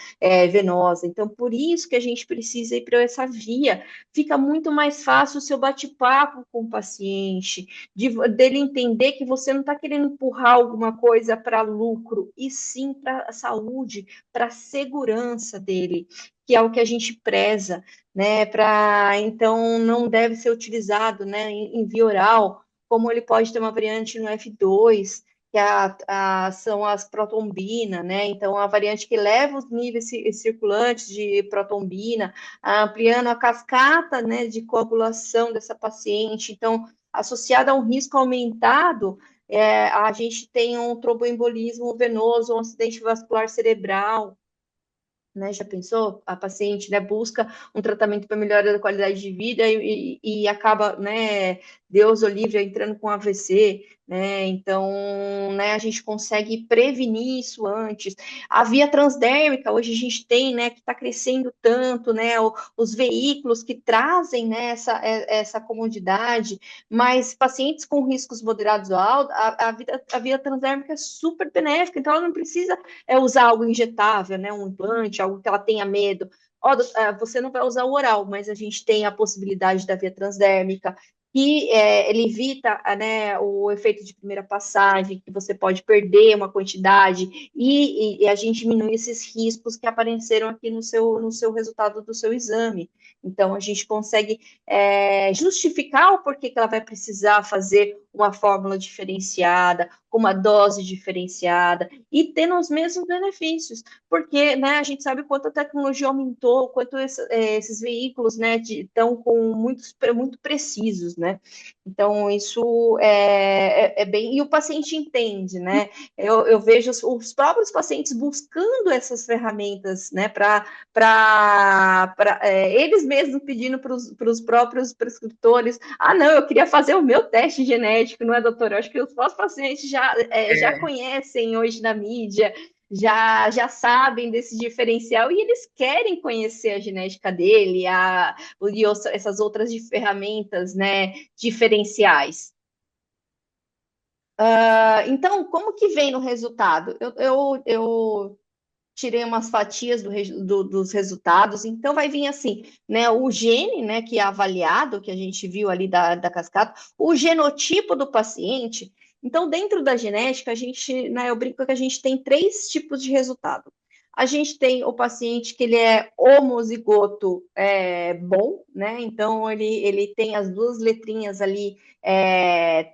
venosa. Então, por isso que a gente precisa ir para essa via. Fica muito mais fácil o seu bate-papo com o paciente, dele entender que você não está querendo empurrar alguma coisa para lucro, e sim para a saúde, para a segurança dele, que é o que a gente preza, né? Então, não deve ser utilizado, né, em via oral, como ele pode ter uma variante no F2, que são as protombina, né? Então, a variante que leva os níveis circulantes de protombina, ampliando a cascata, né, de coagulação dessa paciente. Então, associada a um risco aumentado, a gente tem um tromboembolismo venoso, um acidente vascular cerebral, né? Já pensou? A paciente, né, busca um tratamento para melhorar a qualidade de vida e acaba, né, Deus o livre, entrando com AVC, né? Então, né, a gente consegue prevenir isso antes. A via transdérmica, hoje a gente tem, né, que está crescendo tanto, né, os veículos que trazem, né, essa comodidade, mas pacientes com riscos moderados ou altos, a via transdérmica é super benéfica, então ela não precisa usar algo injetável, né, um implante, algo que ela tenha medo. Você não vai usar o oral, mas a gente tem a possibilidade da via transdérmica. que ele evita, né, o efeito de primeira passagem, que você pode perder uma quantidade, e a gente diminui esses riscos que apareceram aqui no seu resultado do seu exame. Então, a gente consegue justificar o porquê que ela vai precisar fazer uma fórmula diferenciada, com uma dose diferenciada, e tendo os mesmos benefícios, porque, né, a gente sabe quanto a tecnologia aumentou, quanto esses veículos, né, estão com muito precisos, né? Então, isso é bem... E o paciente entende, né? Eu vejo os próprios pacientes buscando essas ferramentas, né, eles mesmos pedindo para os próprios prescritores, não, eu queria fazer o meu teste genético, não é, doutor? Eu acho que os próprios pacientes já conhecem hoje na mídia, já sabem desse diferencial e eles querem conhecer a genética dele, essas outras ferramentas, né, diferenciais. Então, como que vem no resultado? Eu tirei umas fatias dos resultados, então vai vir assim, né, o gene, né, que é avaliado, que a gente viu ali da cascata, o genotipo do paciente. Então, dentro da genética, a gente, né, eu brinco que a gente tem 3 tipos de resultado. A gente tem o paciente que ele é homozigoto bom, né? Então ele tem as 2 letrinhas ali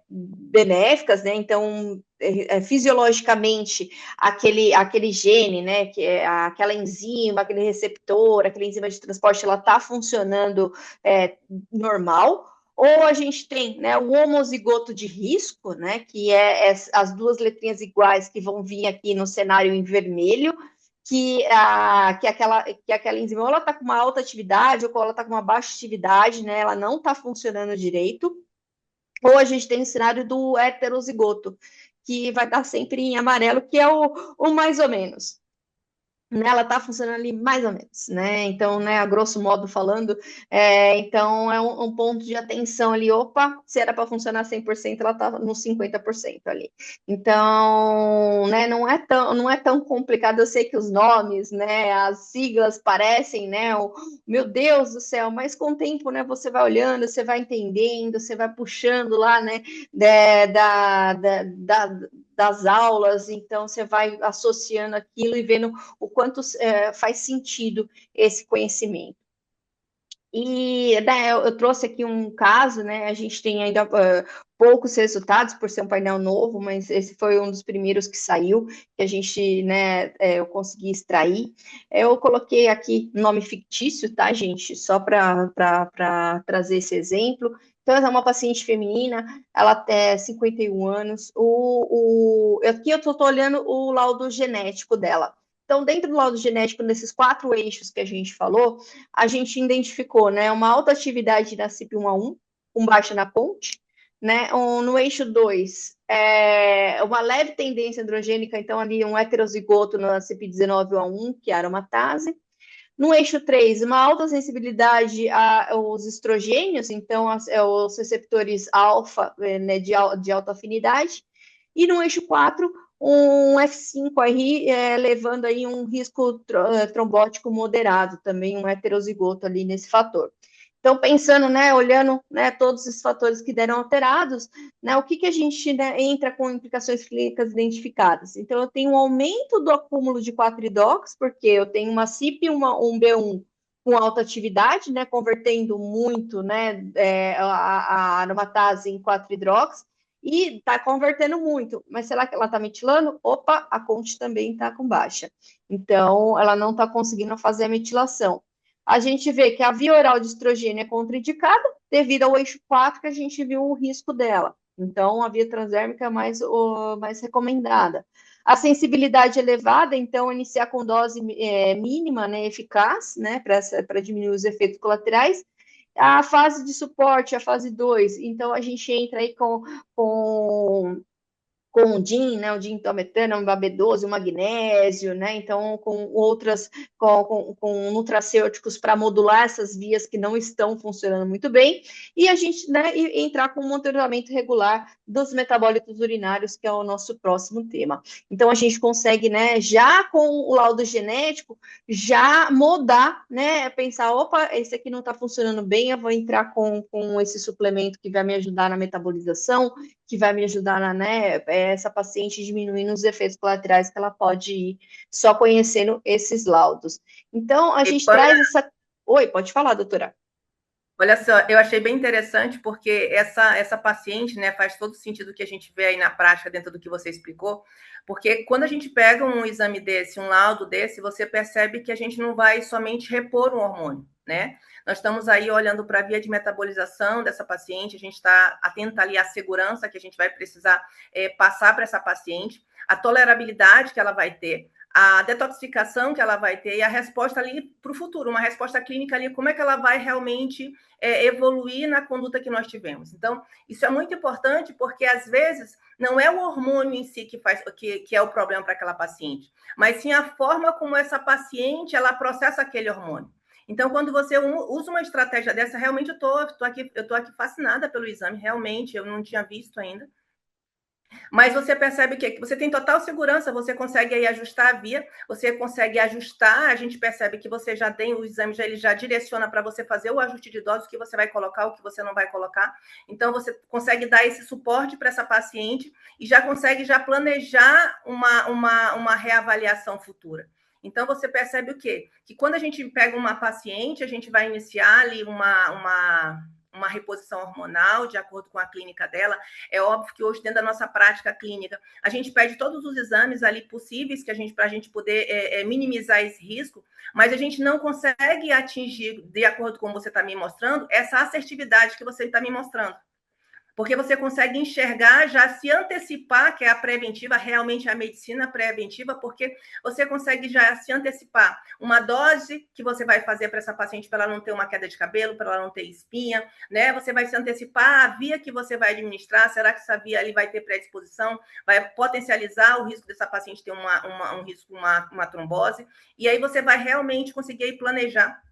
benéficas, né? Então, fisiologicamente, aquele gene, né, que é aquela enzima, aquele receptor, aquela enzima de transporte, ela está funcionando normal. Ou a gente tem, né, o homozigoto de risco, né, que é as 2 letrinhas iguais que vão vir aqui no cenário em vermelho, que aquela enzima, ou ela está com uma alta atividade, ou ela está com uma baixa atividade, né, ela não está funcionando direito. Ou a gente tem o cenário do heterozigoto, que vai estar sempre em amarelo, que é o mais ou menos. Né, ela está funcionando ali mais ou menos, né? Então, né, a grosso modo falando, então é um ponto de atenção ali. Opa, se era para funcionar 100%, ela está no 50% ali. Então, né, não é tão complicado. Eu sei que os nomes, né, as siglas parecem, né, meu Deus do céu, mas com o tempo, né, você vai olhando, você vai entendendo, você vai puxando lá, né, das aulas, então você vai associando aquilo e vendo o quanto faz sentido esse conhecimento. E né, eu trouxe aqui um caso, né? A gente tem ainda poucos resultados por ser um painel novo, mas esse foi um dos primeiros que saiu, que a gente, né, eu consegui extrair. Eu coloquei aqui nome fictício, tá, gente? Só para trazer esse exemplo. Então, é uma paciente feminina, ela tem 51 anos. Aqui eu estou olhando o laudo genético dela. Então, dentro do laudo genético, nesses 4 eixos que a gente falou, a gente identificou, né, uma alta atividade na CYP1A1, com baixa na CONT, né, no eixo 2, uma leve tendência androgênica, então ali um heterozigoto na CYP19A1, que é aromatase. No eixo 3, uma alta sensibilidade aos estrogênios, então os receptores alfa, né, de alta afinidade. E no eixo 4, um F5 aí, levando aí um risco trombótico moderado, também um heterozigoto ali nesse fator. Então, pensando, né, olhando, né, todos esses fatores que deram alterados, né, o que a gente, né, entra com implicações clínicas identificadas? Então, eu tenho um aumento do acúmulo de 4-hidrox, porque eu tenho uma CYP, um B1 com alta atividade, né, convertendo muito, né, a aromatase em 4-hidrox, e está convertendo muito. Mas será que ela está metilando? Opa, a CONT também está com baixa. Então, ela não está conseguindo fazer a metilação. A gente vê que a via oral de estrogênio é contraindicada devido ao eixo 4 que a gente viu o risco dela. Então, a via transdérmica é mais recomendada. A sensibilidade elevada, então, iniciar com dose mínima, né, eficaz, né, para diminuir os efeitos colaterais. A fase de suporte, a fase 2, então a gente entra aí com com o DIN, né, o dintometano, uma B12, o magnésio, né, então com outras, com nutracêuticos para modular essas vias que não estão funcionando muito bem, e a gente, né, entrar com um monitoramento regular dos metabólitos urinários, que é o nosso próximo tema. Então a gente consegue, né, já com o laudo genético, já mudar, né, pensar, opa, esse aqui não está funcionando bem, eu vou entrar com esse suplemento que vai me ajudar na metabolização, que vai me ajudar na, né, essa paciente diminuindo os efeitos colaterais que ela pode ir só conhecendo esses laudos. Então, a gente traz essa... Oi, pode falar, doutora. Olha só, eu achei bem interessante porque essa paciente, né, faz todo sentido que a gente vê aí na prática dentro do que você explicou, porque quando a gente pega um exame desse, um laudo desse, você percebe que a gente não vai somente repor um hormônio, né? Nós estamos aí olhando para a via de metabolização dessa paciente, a gente está atento ali à segurança que a gente vai precisar passar para essa paciente, a tolerabilidade que ela vai ter, a detoxificação que ela vai ter e a resposta ali para o futuro, uma resposta clínica ali, como é que ela vai realmente evoluir na conduta que nós tivemos. Então, isso é muito importante porque, às vezes, não é o hormônio em si que é o problema para aquela paciente, mas sim a forma como essa paciente ela processa aquele hormônio. Então, quando você usa uma estratégia dessa, realmente eu tô aqui fascinada pelo exame, realmente, eu não tinha visto ainda. Mas você percebe que você tem total segurança, você consegue aí ajustar a via, você consegue ajustar, a gente percebe que você já tem o exame, ele já direciona para você fazer o ajuste de dose, o que você vai colocar, o que você não vai colocar. Então, você consegue dar esse suporte para essa paciente e já consegue já planejar uma reavaliação futura. Então, você percebe o quê? Que quando a gente pega uma paciente, a gente vai iniciar ali uma reposição hormonal, de acordo com a clínica dela. É óbvio que hoje, dentro da nossa prática clínica, a gente pede todos os exames ali possíveis para a gente poder minimizar esse risco, mas a gente não consegue atingir, de acordo com você está me mostrando, essa assertividade que você está me mostrando. Porque você consegue enxergar, já se antecipar, que é a preventiva, realmente a medicina preventiva, porque você consegue já se antecipar uma dose que você vai fazer para essa paciente, para ela não ter uma queda de cabelo, para ela não ter espinha, né? Você vai se antecipar a via que você vai administrar, será que essa via ali vai ter predisposição, vai potencializar o risco dessa paciente ter um risco, uma trombose, e aí você vai realmente conseguir planejar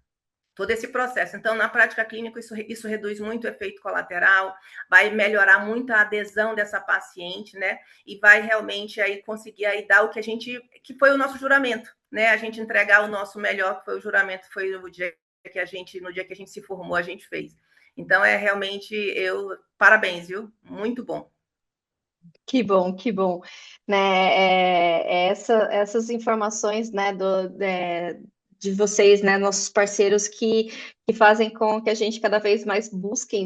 todo esse processo. Então, na prática clínica, isso reduz muito o efeito colateral, vai melhorar muito a adesão dessa paciente, né? E vai realmente aí conseguir aí dar o que foi o nosso juramento, né? A gente entregar o nosso melhor, que foi o juramento, foi no dia que a gente se formou, a gente fez. Então, realmente, parabéns, viu? Muito bom. Que bom, que bom. Né, essas informações, né, de vocês, né, nossos parceiros que fazem com que a gente cada vez mais busque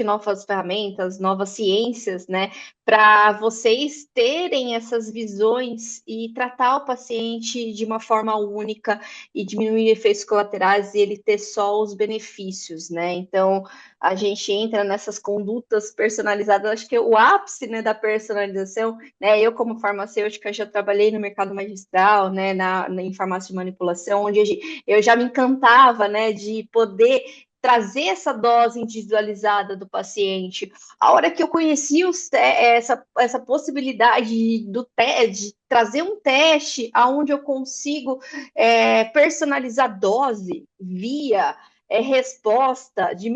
novas ferramentas, novas ciências, né, para vocês terem essas visões e tratar o paciente de uma forma única e diminuir efeitos colaterais e ele ter só os benefícios, né? Então, a gente entra nessas condutas personalizadas, acho que o ápice, né, da personalização, né, eu como farmacêutica já trabalhei no mercado magistral, né, em farmácia de manipulação, onde eu já me encantava, né, de poder trazer essa dose individualizada do paciente. A hora que eu conheci essa possibilidade de trazer um teste aonde eu consigo personalizar dose via resposta de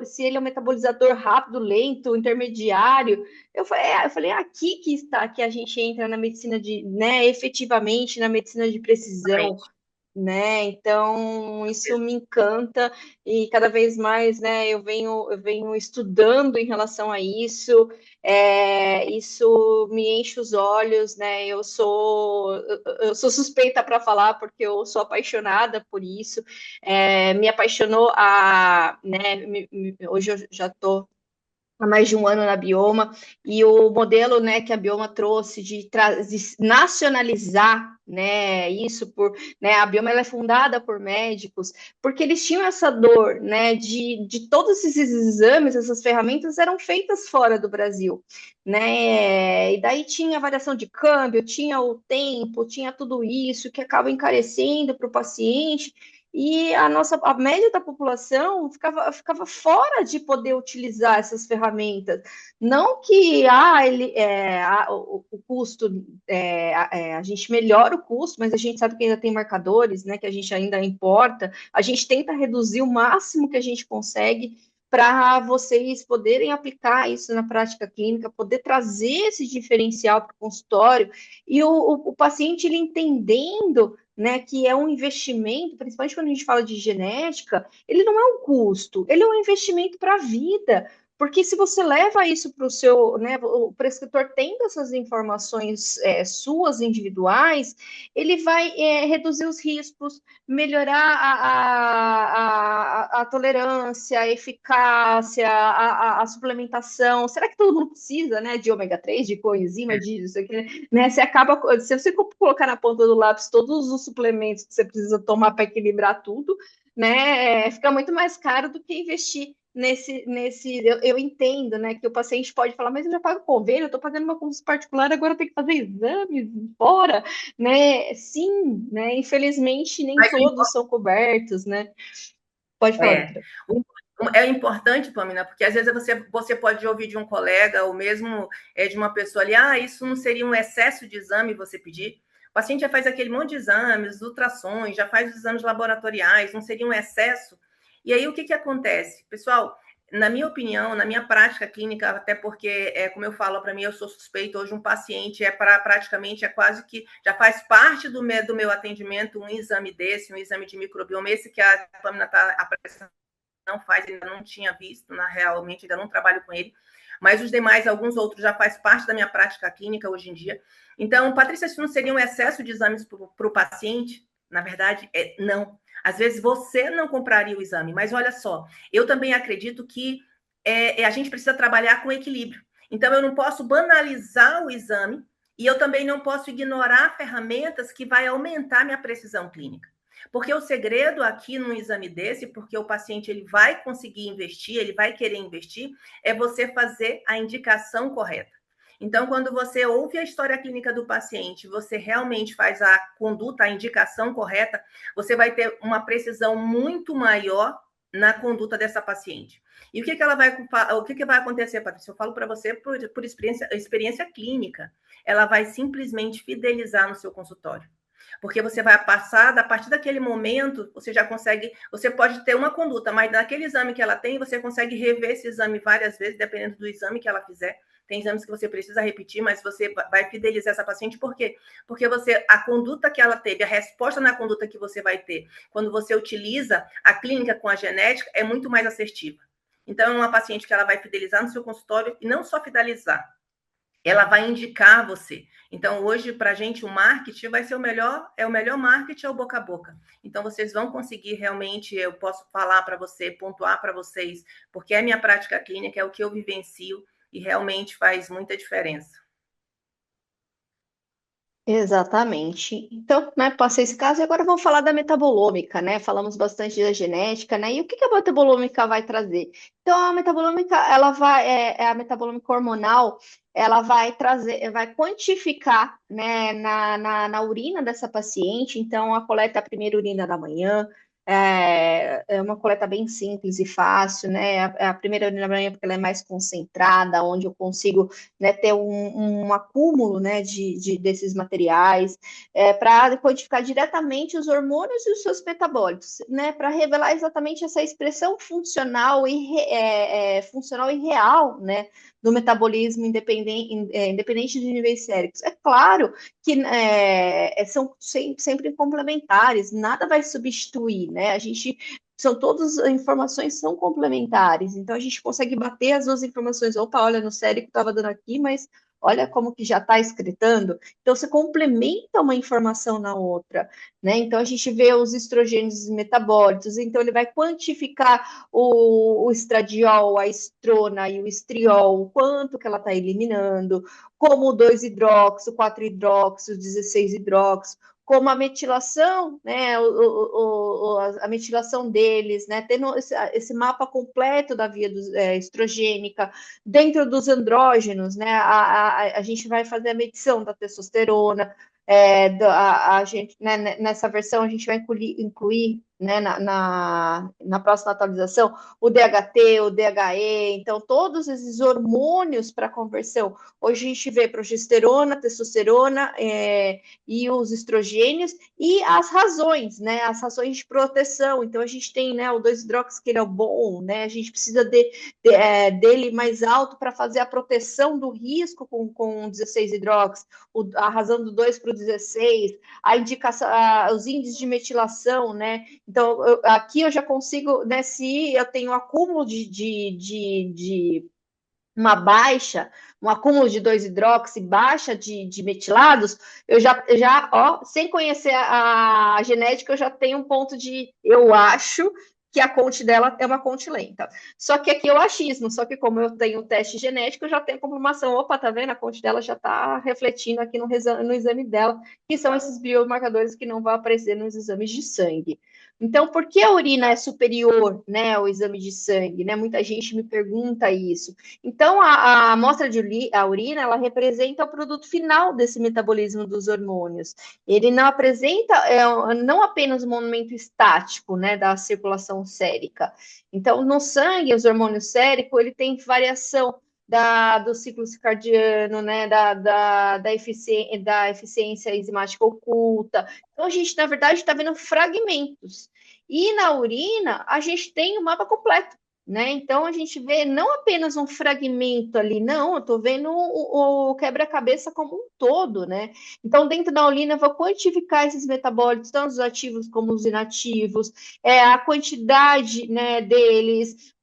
se ele é um metabolizador rápido, lento, intermediário. Eu falei, aqui que está que a gente entra na medicina né, efetivamente na medicina de precisão, Exatamente. né? Então, isso me encanta e cada vez mais, né, eu venho estudando em relação a isso. Isso me enche os olhos, né? Eu sou suspeita para falar porque eu sou apaixonada por isso. Me apaixonou né? Hoje eu já estou há mais de um ano na Bioma, e o modelo, né, que a Bioma trouxe de nacionalizar, né, isso né, a Bioma ela é fundada por médicos, porque eles tinham essa dor, né, de todos esses exames, essas ferramentas eram feitas fora do Brasil, né, e daí tinha a variação de câmbio, tinha o tempo, tinha tudo isso que acaba encarecendo para o paciente, e a média da população ficava fora de poder utilizar essas ferramentas. Não que o custo, a gente melhora o custo, mas a gente sabe que ainda tem marcadores, né, que a gente ainda importa, a gente tenta reduzir o máximo que a gente consegue para vocês poderem aplicar isso na prática clínica, poder trazer esse diferencial para o consultório, e o paciente ele entendendo, né, que é um investimento, principalmente quando a gente fala de genética, ele não é um custo, ele é um investimento para a vida. Porque se você leva isso para o seu, né, o prescritor tendo essas informações suas individuais, ele vai reduzir os riscos, melhorar a tolerância, a eficácia, a suplementação. Será que todo mundo precisa, né, de ômega 3, de coenzima, disso aqui, né? Você acaba, se você colocar na ponta do lápis todos os suplementos que você precisa tomar para equilibrar tudo, né, fica muito mais caro do que investir eu entendo, né, que o paciente pode falar, mas eu já pago convênio, eu estou pagando uma consulta particular, agora eu tenho que fazer exames fora, né? Sim, né? Infelizmente nem Mas todos são cobertos, né? Pode falar, é, doutora. é importante, Pamina, porque às vezes você pode ouvir de um colega ou mesmo de uma pessoa ali, isso não seria um excesso de exame você pedir? O paciente já faz aquele monte de exames, ultrassons, já faz os exames laboratoriais, não seria um excesso? E aí o que acontece? Pessoal, na minha opinião, na minha prática clínica, até porque, como eu falo, para mim, eu sou suspeito hoje, um paciente praticamente quase que já faz parte do meu atendimento um exame desse, um exame de microbioma, esse que a Pamina está apresentando não faz, ainda não tinha visto, realmente ainda não trabalho com ele, mas os demais, alguns outros, já faz parte da minha prática clínica hoje em dia. Então, Patrícia, isso não seria um excesso de exames para o paciente? Na verdade, não. Às vezes você não compraria o exame, mas olha só, eu também acredito que a gente precisa trabalhar com equilíbrio. Então, eu não posso banalizar o exame e eu também não posso ignorar ferramentas que vai aumentar minha precisão clínica. Porque o segredo aqui num exame desse, porque o paciente ele vai conseguir investir, ele vai querer investir, é você fazer a indicação correta. Então, quando você ouve a história clínica do paciente, você realmente faz a conduta, a indicação correta, você vai ter uma precisão muito maior na conduta dessa paciente. E o que vai acontecer, Patrícia? Eu falo para você por experiência clínica. Ela vai simplesmente fidelizar no seu consultório. Porque você vai passar, a partir daquele momento, você já consegue, você pode ter uma conduta, mas naquele exame que ela tem, você consegue rever esse exame várias vezes, dependendo do exame que ela fizer. Tem exames que você precisa repetir, mas você vai fidelizar essa paciente, por quê? Porque a conduta que ela teve, a resposta na conduta que você vai ter, quando você utiliza a clínica com a genética, é muito mais assertiva. Então, é uma paciente que ela vai fidelizar no seu consultório, e não só fidelizar, ela vai indicar você. Então, hoje, para a gente, o marketing vai ser o melhor marketing, é o boca a boca. Então, vocês vão conseguir realmente, eu posso falar para você, pontuar para vocês, porque é minha prática clínica, é o que eu vivencio, e realmente faz muita diferença. Exatamente. Então, né, passei esse caso e agora vamos falar da metabolômica, né? Falamos bastante da genética, né? E o que que a metabolômica vai trazer? Então, a metabolômica, a metabolômica hormonal, ela vai trazer, vai quantificar, né, na urina dessa paciente. Então, a coleta a primeira urina da manhã, é uma coleta bem simples e fácil, né? A primeira urina da manhã porque ela é mais concentrada, onde eu consigo, né, ter um acúmulo, né, desses materiais, para codificar diretamente os hormônios e os seus metabólitos, né, para revelar exatamente essa expressão funcional e real, né, do metabolismo independente de níveis séricos. É claro que são sempre complementares, nada vai substituir, né? A gente são todas informações são complementares, então a gente consegue bater as duas informações. Opa, olha, no série que estava dando aqui, mas olha como que já está escritando. Então você complementa uma informação na outra, né? Então a gente vê os estrogênios metabólitos, então ele vai quantificar o estradiol, a estrona e o estriol, o quanto que ela está eliminando, como o 2-hidroxo, 4-hidroxo, 16-hidroxo, como a metilação, né, a metilação deles, né, tendo esse mapa completo da via estrogênica, dentro dos andrógenos, né, a gente vai fazer a medição da testosterona, a gente, né, nessa versão a gente vai incluir né, na próxima atualização, o DHT, o DHE, então todos esses hormônios para conversão. Hoje a gente vê progesterona, testosterona e os estrogênios e as razões, né, as razões de proteção. Então a gente tem, né, o 2-hidrox, que ele é o bom, né, a gente precisa dele mais alto para fazer a proteção do risco com 16-hidrox, a razão do 2 para o 16, a indicação, os índices de metilação, né? Então, aqui eu já consigo, né? Se eu tenho acúmulo de uma baixa, um acúmulo de 2-hidroxi, baixa de metilados, eu já, ó, sem conhecer a genética, eu já tenho um ponto eu acho que a conte dela é uma conte lenta. Só que aqui é o achismo, só que como eu tenho o teste genético, eu já tenho confirmação. Opa, tá vendo? A conte dela já está refletindo aqui no exame dela, que são esses biomarcadores que não vão aparecer nos exames de sangue. Então, por que a urina é superior, né, ao exame de sangue, né? Muita gente me pergunta isso. Então, a amostra a urina, ela representa o produto final desse metabolismo dos hormônios. Ele não apresenta não apenas o monumento estático, né, da circulação sérica. Então, no sangue, os hormônios séricos, ele tem variação do ciclo circadiano, né, da eficiência enzimática oculta. Então, a gente, na verdade, está vendo fragmentos. E na urina, a gente tem o mapa completo, né? Então, a gente vê não apenas um fragmento ali, não, eu estou vendo o quebra-cabeça como um todo, né? Então, dentro da urina, eu vou quantificar esses metabólitos, tanto os ativos como os inativos, a quantidade, né, deles,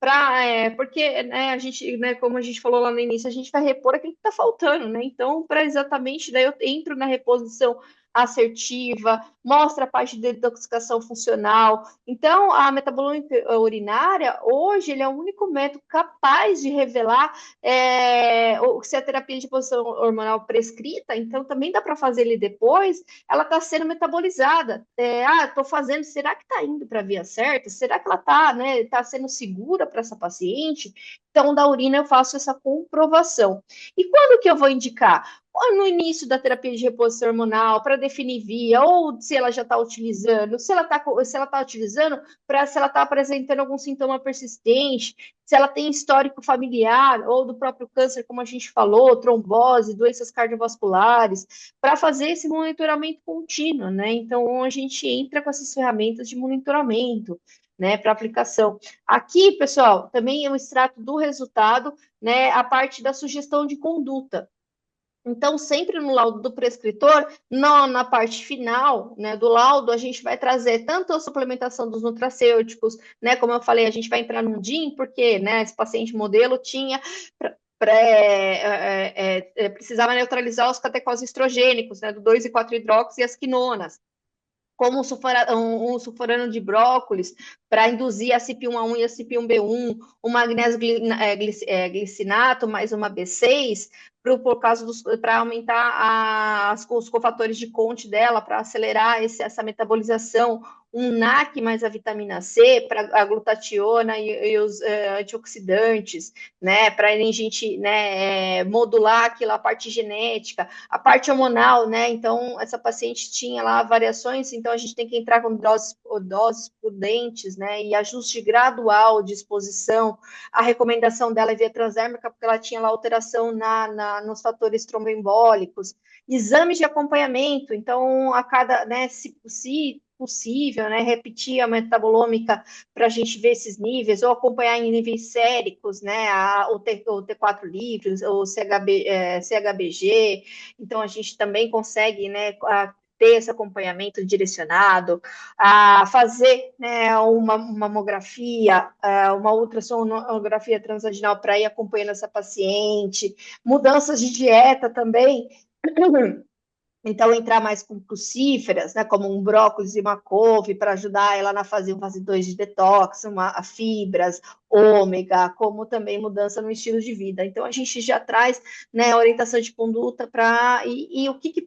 porque, né, a gente, né, como a gente falou lá no início, a gente vai repor aquilo que está faltando, né? Então, para exatamente, daí eu entro na reposição assertiva, mostra a parte de detoxificação funcional. Então, a metabolômica urinária, hoje, ele é o único método capaz de revelar se a terapia de reposição hormonal prescrita, então também dá para fazer ele depois, ela está sendo metabolizada. Estou fazendo, será que está indo para a via certa? Será que ela está, né, tá sendo segura para essa paciente? Então, da urina eu faço essa comprovação. E quando que eu vou indicar? Ou no início da terapia de reposição hormonal, para definir via, ou se ela já está utilizando, se ela está utilizando, se ela está apresentando algum sintoma persistente, se ela tem histórico familiar, ou do próprio câncer, como a gente falou, trombose, doenças cardiovasculares, para fazer esse monitoramento contínuo, né? Então, a gente entra com essas ferramentas de monitoramento, né, para aplicação. Aqui, pessoal, também é um extrato do resultado, né, a parte da sugestão de conduta. Então, sempre no laudo do prescritor, na parte final, né, do laudo, a gente vai trazer tanto a suplementação dos nutracêuticos, né, como eu falei, a gente vai entrar num DIN, porque, né, esse paciente modelo tinha precisava neutralizar os catecós estrogênicos, né, do 2 e 4-hidrox e as quinonas, como um sulforano de brócolis, para induzir a CYP1A1 e a CYP1B1, o magnésio glicinato mais uma B6, para aumentar os cofatores de Conte dela, para acelerar essa metabolização, um NAC mais a vitamina C, para a glutationa e os antioxidantes, né, para a gente, né, modular aquilo, a parte genética, a parte hormonal, né, então essa paciente tinha lá variações, então a gente tem que entrar com doses prudentes, né, e ajuste gradual de exposição. A recomendação dela é via transdérmica, porque ela tinha lá alteração nos fatores tromboembólicos. Exames de acompanhamento, então a cada, né, se possível, né, repetir a metabolômica para a gente ver esses níveis, ou acompanhar em níveis séricos, né, o T4 livre, o CHBG, então a gente também consegue, né, ter esse acompanhamento direcionado, a fazer, né, uma mamografia, uma ultrassonografia transvaginal para ir acompanhando essa paciente, mudanças de dieta também. Então, entrar mais com crucíferas, né, como um brócolis e uma couve, para ajudar ela na fase 1, fase 2 de detox, fibras, ômega, como também mudança no estilo de vida. Então, a gente já traz, né, orientação de conduta para.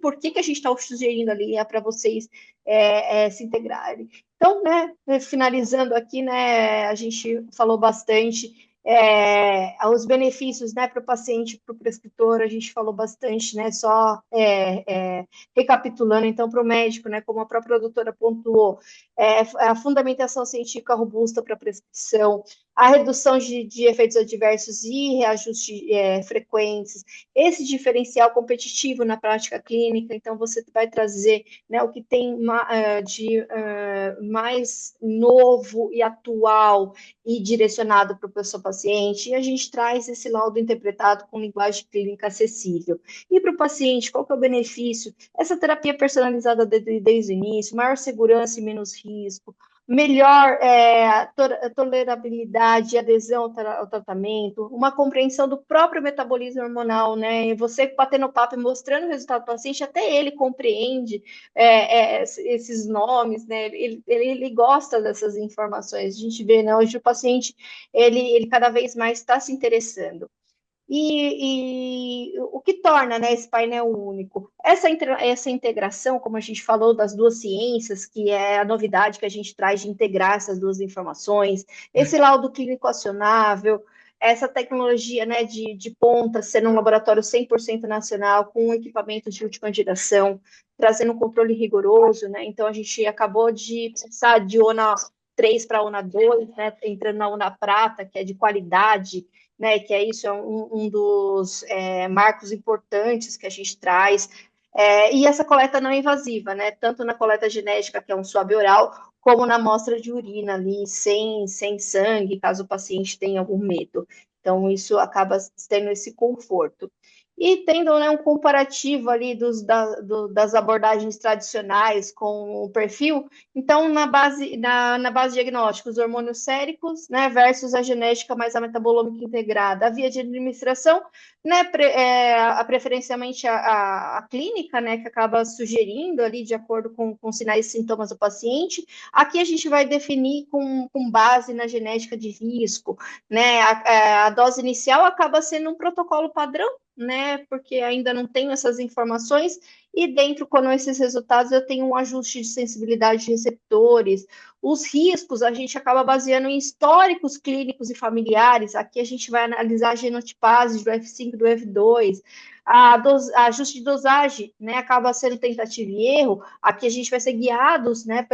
Por que a gente está sugerindo ali para vocês se integrarem. Então, né, finalizando aqui, né, a gente falou bastante Os benefícios, né, para o paciente, para o prescritor, a gente falou bastante, né, só recapitulando, então, para o médico, né, como a própria doutora pontuou, a fundamentação científica robusta para a prescrição, a redução de efeitos adversos e reajuste frequentes, esse diferencial competitivo na prática clínica, então você vai trazer, né, o que tem de mais novo e atual e direcionado para o seu paciente, e a gente traz esse laudo interpretado com linguagem clínica acessível. E para o paciente, qual que é o benefício? Essa terapia personalizada desde o início, maior segurança e menos risco, melhor tolerabilidade e adesão ao tratamento, uma compreensão do próprio metabolismo hormonal, né? E você batendo papo e mostrando o resultado do paciente, até ele compreende esses nomes, né? Ele gosta dessas informações. A gente vê, né? Hoje o paciente ele cada vez mais está se interessando. E o que torna, né, esse painel único? Essa integração, como a gente falou, das duas ciências, que é a novidade que a gente traz de integrar essas duas informações, esse laudo clínico acionável, essa tecnologia, né, de ponta, sendo um laboratório 100% nacional, com equipamentos de última geração, trazendo um controle rigoroso, né? Então, a gente acabou de passar de ONA 3 para ONA 2, né, entrando na ONA Prata, que é de qualidade, né, que é isso, é um dos marcos importantes que a gente traz, e essa coleta não invasiva, né, tanto na coleta genética, que é um swab oral, como na amostra de urina ali, sem sangue, caso o paciente tenha algum medo. Então, isso acaba tendo esse conforto. E tendo, né, um comparativo ali das abordagens tradicionais com o perfil, então, na base diagnóstica, os hormônios séricos, né, versus a genética mais a metabolômica integrada. A via de administração, né, preferencialmente a clínica, né, que acaba sugerindo ali, de acordo com sinais e sintomas do paciente. Aqui a gente vai definir com base na genética de risco, né, a dose inicial acaba sendo um protocolo padrão, né, porque ainda não tenho essas informações, e dentro, quando esses resultados, eu tenho um ajuste de sensibilidade de receptores. Os riscos, a gente acaba baseando em históricos clínicos e familiares. Aqui a gente vai analisar a genotipase do F5 e do F2. A ajuste de dosagem, né, acaba sendo tentativa e erro. Aqui a gente vai ser guiados, né,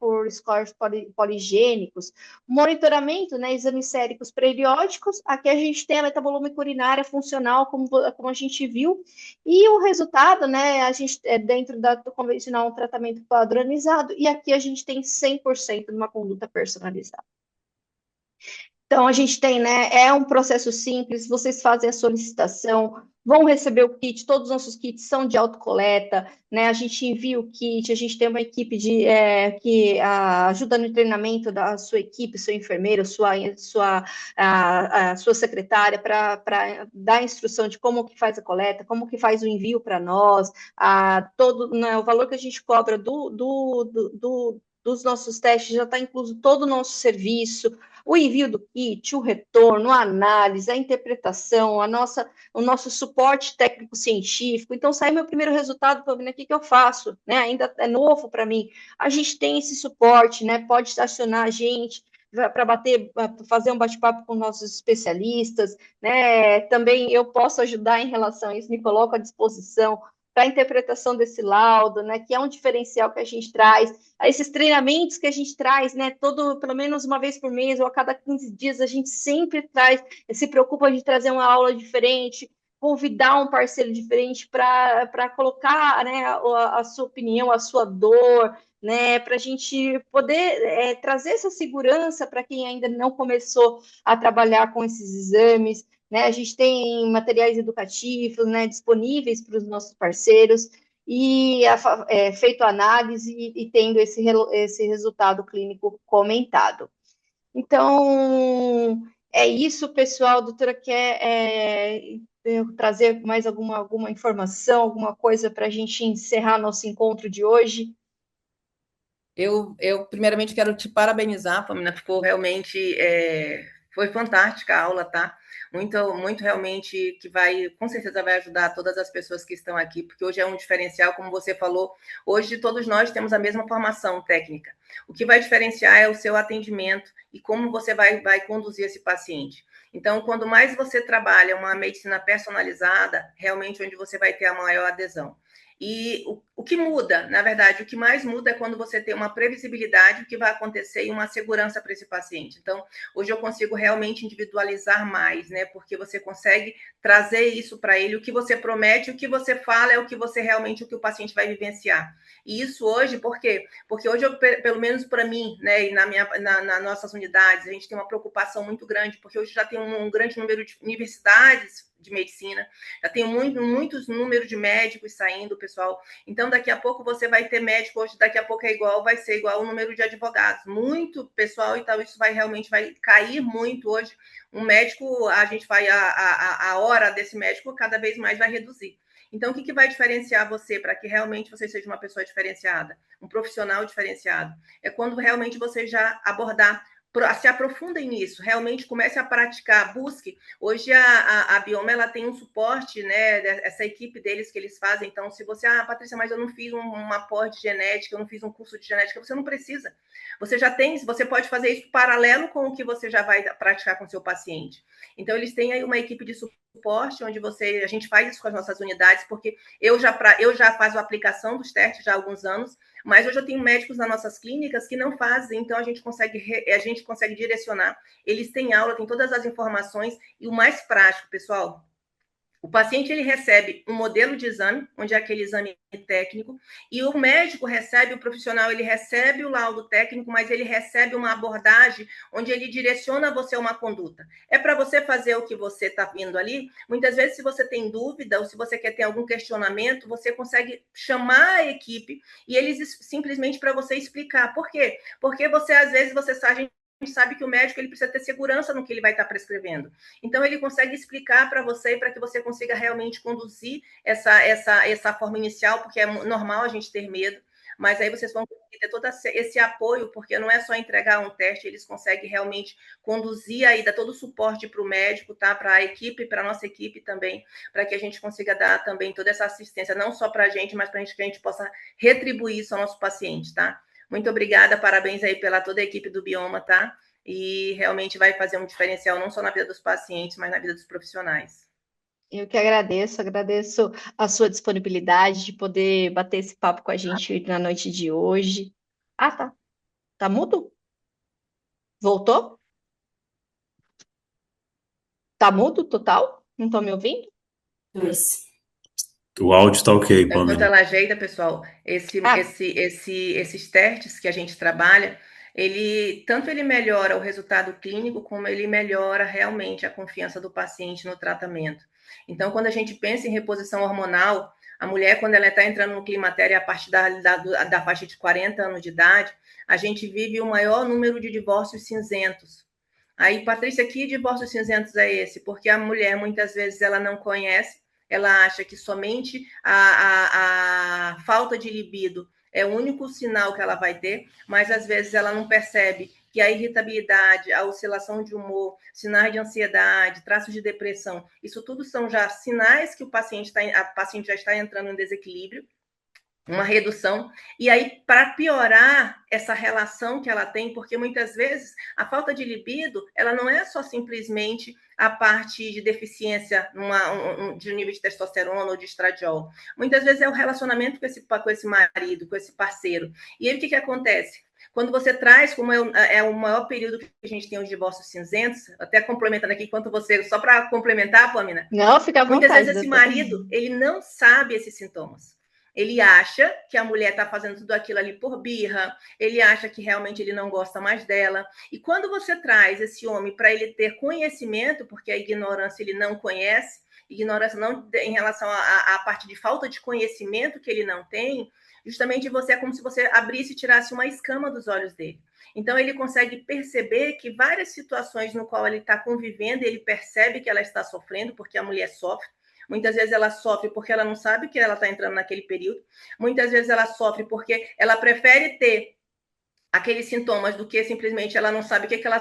por scores poligênicos. Monitoramento, né, exames séricos periódicos. Aqui a gente tem a metabolômica urinária funcional, como a gente viu, e o resultado, né, a gente dentro do convencional, um tratamento padronizado, e aqui a gente tem 100% de uma conduta personalizada. Então, a gente tem, né, é um processo simples, vocês fazem a solicitação, vão receber o kit, todos os nossos kits são de autocoleta, né, a gente envia o kit, a gente tem uma equipe que ajuda no treinamento da sua equipe, seu enfermeiro, sua secretária, para dar instrução de como que faz a coleta, como que faz o envio para nós, né, o valor que a gente cobra dos nossos testes já está incluso todo o nosso serviço, o envio do kit, o retorno, a análise, a interpretação, o nosso suporte técnico-científico. Então, sai meu primeiro resultado, o que eu faço? Né? Ainda é novo para mim. A gente tem esse suporte, né? Pode estacionar a gente para fazer um bate-papo com nossos especialistas, né? Também eu posso ajudar em relação a isso, me coloco à disposição para a interpretação desse laudo, né, que é um diferencial que a gente traz, esses treinamentos que a gente traz, né, pelo menos uma vez por mês ou a cada 15 dias, a gente sempre se preocupa de trazer uma aula diferente, convidar um parceiro diferente para colocar, né, a sua opinião, a sua dor, né, para a gente poder trazer essa segurança para quem ainda não começou a trabalhar com esses exames, né? A gente tem materiais educativos, né, disponíveis para os nossos parceiros e feito análise e tendo esse resultado clínico comentado. Então, é isso, pessoal. A doutora quer trazer mais alguma informação, alguma coisa para a gente encerrar nosso encontro de hoje? Eu primeiramente quero te parabenizar, Pamela, ficou realmente Foi fantástica a aula, tá? Muito, muito realmente que vai, com certeza vai ajudar todas as pessoas que estão aqui, porque hoje é um diferencial, como você falou, hoje todos nós temos a mesma formação técnica. O que vai diferenciar é o seu atendimento e como você vai conduzir esse paciente. Então, quando mais você trabalha uma medicina personalizada, realmente onde você vai ter a maior adesão. E o que muda, na verdade, o que mais muda é quando você tem uma previsibilidade do que vai acontecer e uma segurança para esse paciente. Então, hoje eu consigo realmente individualizar mais, né? Porque você consegue trazer isso para ele, o que você promete, o que você fala é o que você realmente, o que o paciente vai vivenciar. E isso hoje, por quê? Porque hoje, pelo menos para mim, né, e nas nossas unidades, a gente tem uma preocupação muito grande, porque hoje já tem um grande número de universidades de medicina, já tem muitos números de médicos saindo, pessoal. Então, daqui a pouco você vai ter médico, hoje daqui a pouco vai ser igual o número de advogados. Muito, pessoal, então isso vai cair muito hoje. Um médico, a gente vai, a hora desse médico cada vez mais vai reduzir. Então, o que vai diferenciar você para que realmente você seja uma pessoa diferenciada, um profissional diferenciado? É quando realmente você já abordar, se aprofundem nisso, realmente comece a praticar, busque. Hoje a Bioma ela tem um suporte, né? Essa equipe deles que eles fazem. Então, se você, Patrícia, mas eu não fiz uma pós de genética, eu não fiz um curso de genética, você não precisa. Você já tem, você pode fazer isso paralelo com o que você já vai praticar com o seu paciente. Então, eles têm aí uma equipe de suporte, onde a gente faz isso com as nossas unidades, porque eu já faço a aplicação dos testes já há alguns anos, mas hoje eu tenho médicos nas nossas clínicas que não fazem, então a gente consegue direcionar. Eles têm aula, têm todas as informações, e o mais prático, pessoal, o paciente ele recebe um modelo de exame, onde é aquele exame técnico, e o médico recebe, o profissional, ele recebe o laudo técnico, mas ele recebe uma abordagem onde ele direciona você a uma conduta. É para você fazer o que você está vindo ali. Muitas vezes, se você tem dúvida ou se você quer ter algum questionamento, você consegue chamar a equipe e eles simplesmente para você explicar. Por quê? Porque você, às vezes, sabe que o médico ele precisa ter segurança no que ele vai estar prescrevendo. Então, ele consegue explicar para você, para que você consiga realmente conduzir essa forma inicial, porque é normal a gente ter medo, mas aí vocês vão ter todo esse apoio, porque não é só entregar um teste, eles conseguem realmente conduzir aí, dar todo o suporte para o médico, tá? Para a equipe, para a nossa equipe também, para que a gente consiga dar também toda essa assistência, não só para a gente, mas para que a gente possa retribuir isso ao nosso paciente, tá? Muito obrigada, parabéns aí pela toda a equipe do Bioma, tá? E realmente vai fazer um diferencial não só na vida dos pacientes, mas na vida dos profissionais. Eu que agradeço a sua disponibilidade de poder bater esse papo com a gente na noite de hoje. Ah, tá. Tá mudo? Voltou? Tá mudo total? Não tô me ouvindo? Dois. O áudio está ok, Enquanto Pamela. ela ajeita, pessoal, Ah, esses testes que a gente trabalha, tanto ele melhora o resultado clínico, como ele melhora realmente a confiança do paciente no tratamento. Então, quando a gente pensa em reposição hormonal, a mulher, quando ela está entrando no climatério a partir da faixa de 40 anos de idade, a gente vive o maior número de divórcios cinzentos. Aí, Patrícia, que divórcio cinzentos é esse? Porque a mulher, muitas vezes, ela não conhece, ela acha que somente a falta de libido é o único sinal que ela vai ter, mas às vezes ela não percebe que a irritabilidade, a oscilação de humor, sinais de ansiedade, traços de depressão, isso tudo são já sinais que a paciente já está entrando em desequilíbrio, uma redução. E aí, para piorar essa relação que ela tem, porque muitas vezes a falta de libido, ela não é só simplesmente a parte de deficiência de nível de testosterona ou de estradiol. Muitas vezes é o relacionamento com esse marido, com esse parceiro. E aí, o que acontece? Quando você traz, como é o maior período que a gente tem os divórcios cinzentos, até complementando aqui, enquanto você, só para complementar, Pamina, não, fica à muitas vontade, vezes esse doutora. marido, ele não sabe esses sintomas. Ele acha que a mulher está fazendo tudo aquilo ali por birra, ele acha que realmente ele não gosta mais dela. E quando você traz esse homem para ele ter conhecimento, porque a ignorância ele não conhece, ignorância não em relação à parte de falta de conhecimento que ele não tem, justamente você é como se você abrisse e tirasse uma escama dos olhos dele. Então ele consegue perceber que várias situações no qual ele está convivendo, ele percebe que ela está sofrendo, porque a mulher sofre. Muitas vezes ela sofre porque ela não sabe que ela está entrando naquele período. Muitas vezes ela sofre porque ela prefere ter aqueles sintomas do que simplesmente ela não sabe o que ela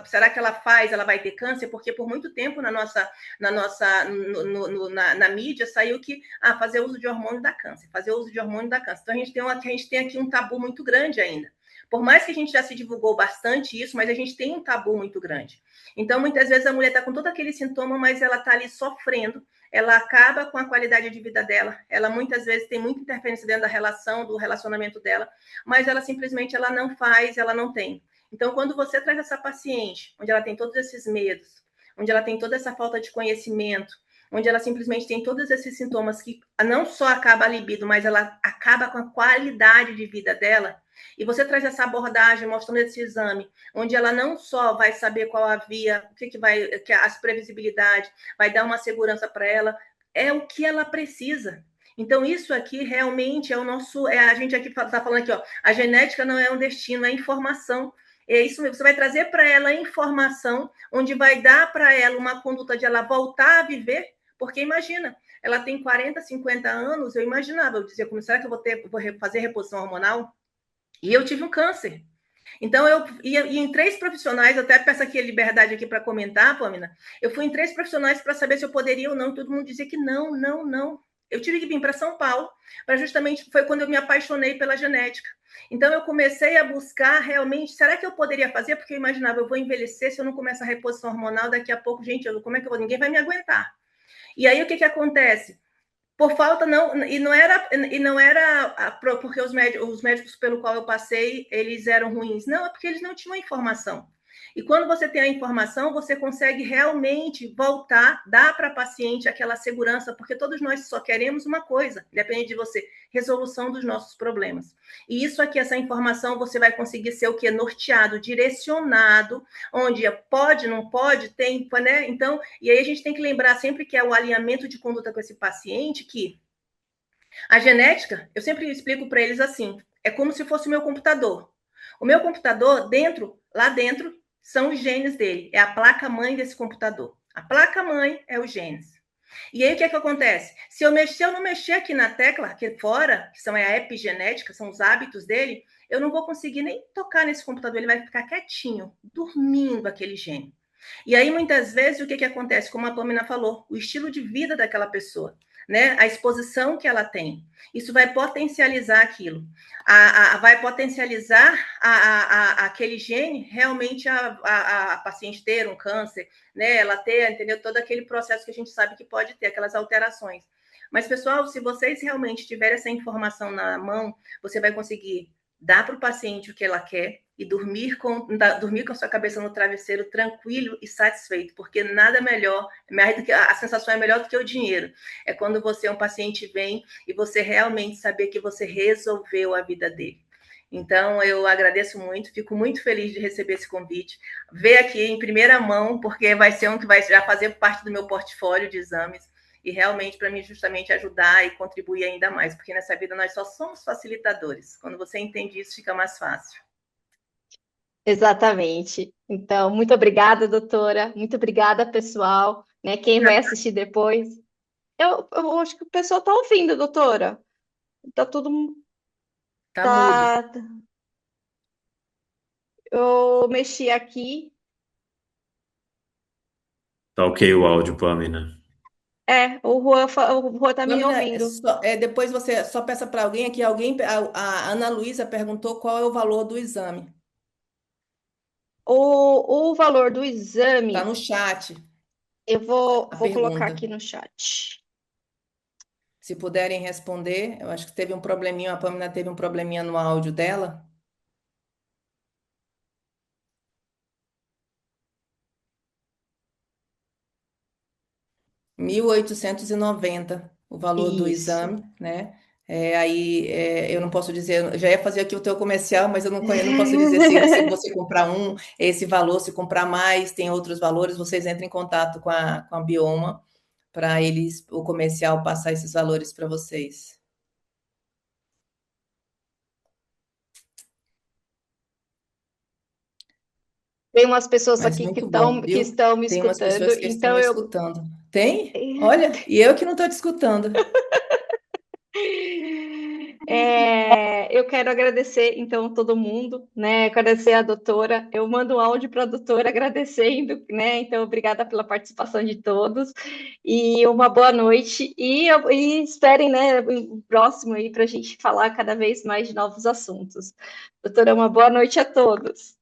será que ela vai ter câncer? Porque por muito tempo na mídia saiu que fazer uso de hormônio dá câncer, fazer uso de hormônio dá câncer. Então a gente tem aqui um tabu muito grande ainda. Por mais que a gente já se divulgou bastante isso, mas a gente tem um tabu muito grande. Então, muitas vezes a mulher está com todo aquele sintoma, mas ela está ali sofrendo, ela acaba com a qualidade de vida dela, ela muitas vezes tem muita interferência dentro da relação, do relacionamento dela, mas ela simplesmente ela não faz, ela não tem. Então, quando você traz essa paciente, onde ela tem todos esses medos, onde ela tem toda essa falta de conhecimento, onde ela simplesmente tem todos esses sintomas que não só acaba a libido, mas ela acaba com a qualidade de vida dela, e você traz essa abordagem, mostrando esse exame, onde ela não só vai saber qual a via, o que vai, as previsibilidades, vai dar uma segurança para ela, é o que ela precisa. Então, isso aqui realmente é o nosso. A gente aqui está falando aqui, ó, a genética não é um destino, é informação. É isso mesmo, você vai trazer para ela informação, onde vai dar para ela uma conduta de ela voltar a viver, porque imagina, ela tem 40, 50 anos, eu imaginava, eu dizia, como será que eu vou fazer reposição hormonal? E eu tive um câncer. Então, eu ia em 3 profissionais, até peço aqui a liberdade aqui para comentar, Pamela. Eu fui em 3 profissionais para saber se eu poderia ou não, e todo mundo dizia que não, não, não. Eu tive que vir para São Paulo, para justamente, foi quando eu me apaixonei pela genética. Então, eu comecei a buscar realmente, será que eu poderia fazer? Porque eu imaginava, eu vou envelhecer, se eu não começar a reposição hormonal, daqui a pouco, gente, como é que eu vou? Ninguém vai me aguentar. E aí, o que acontece? Por falta, não era porque os médicos pelo qual eu passei, eles eram ruins. Não, é porque eles não tinham informação. E quando você tem a informação, você consegue realmente voltar, dar para a paciente aquela segurança, porque todos nós só queremos uma coisa, independente de você, resolução dos nossos problemas. E isso aqui, essa informação, você vai conseguir ser o quê? Norteado, direcionado, onde pode, não pode, tem, né? Então, e aí a gente tem que lembrar sempre que é o alinhamento de conduta com esse paciente, que a genética, eu sempre explico para eles assim, é como se fosse o meu computador. O meu computador, lá dentro, são os genes dele, é a placa-mãe desse computador. A placa-mãe é os genes. E aí, o que acontece? Se eu não mexer aqui na tecla, aqui fora, que são a epigenética, são os hábitos dele, eu não vou conseguir nem tocar nesse computador, ele vai ficar quietinho, dormindo aquele gene. E aí, muitas vezes, o que acontece? Como a Pamela falou, o estilo de vida daquela pessoa, né? A exposição que ela tem. Isso vai potencializar aquilo. Vai potencializar aquele gene, realmente a paciente ter um câncer, né? Ela ter, entendeu? Todo aquele processo que a gente sabe que pode ter, aquelas alterações. Mas, pessoal, se vocês realmente tiverem essa informação na mão, você vai conseguir dar para o paciente o que ela quer e dormir com a sua cabeça no travesseiro tranquilo e satisfeito, porque nada melhor, mais do que a sensação é melhor do que o dinheiro. É quando um paciente vem e você realmente saber que você resolveu a vida dele. Então, eu agradeço muito, fico muito feliz de receber esse convite, ver aqui em primeira mão, porque vai ser que vai já fazer parte do meu portfólio de exames, e realmente para mim justamente ajudar e contribuir ainda mais, porque nessa vida nós só somos facilitadores. Quando você entende isso, fica mais fácil. Exatamente. Então, muito obrigada, doutora. Muito obrigada, pessoal. Né? Quem vai assistir depois. Eu acho que o pessoal está ouvindo, doutora. Tá tudo. Tá mudo. Eu mexi aqui. Tá ok o áudio, Pamela. O Juan tá me ouvindo. Depois você só peça para alguém aqui, a Ana Luísa perguntou qual é o valor do exame. O valor do exame. Está no chat. Eu vou colocar aqui no chat. Se puderem responder, eu acho que teve um probleminha, a Pamela teve um probleminha no áudio dela. R$1.890 o valor do exame, né? Eu não posso dizer, já ia fazer aqui o teu comercial, mas eu não posso dizer se você comprar esse valor, se comprar mais, tem outros valores, vocês entrem em contato com a Bioma para o comercial passar esses valores para vocês. Tem umas pessoas aqui que estão me escutando. Tem umas pessoas que estão me escutando. Tem? Olha, e eu que não estou te escutando. eu quero agradecer, então, todo mundo, né? Agradecer a doutora. Eu mando um áudio para a doutora agradecendo, né? Então, obrigada pela participação de todos. E uma boa noite. E esperem, né, o próximo aí para a gente falar cada vez mais de novos assuntos. Doutora, uma boa noite a todos.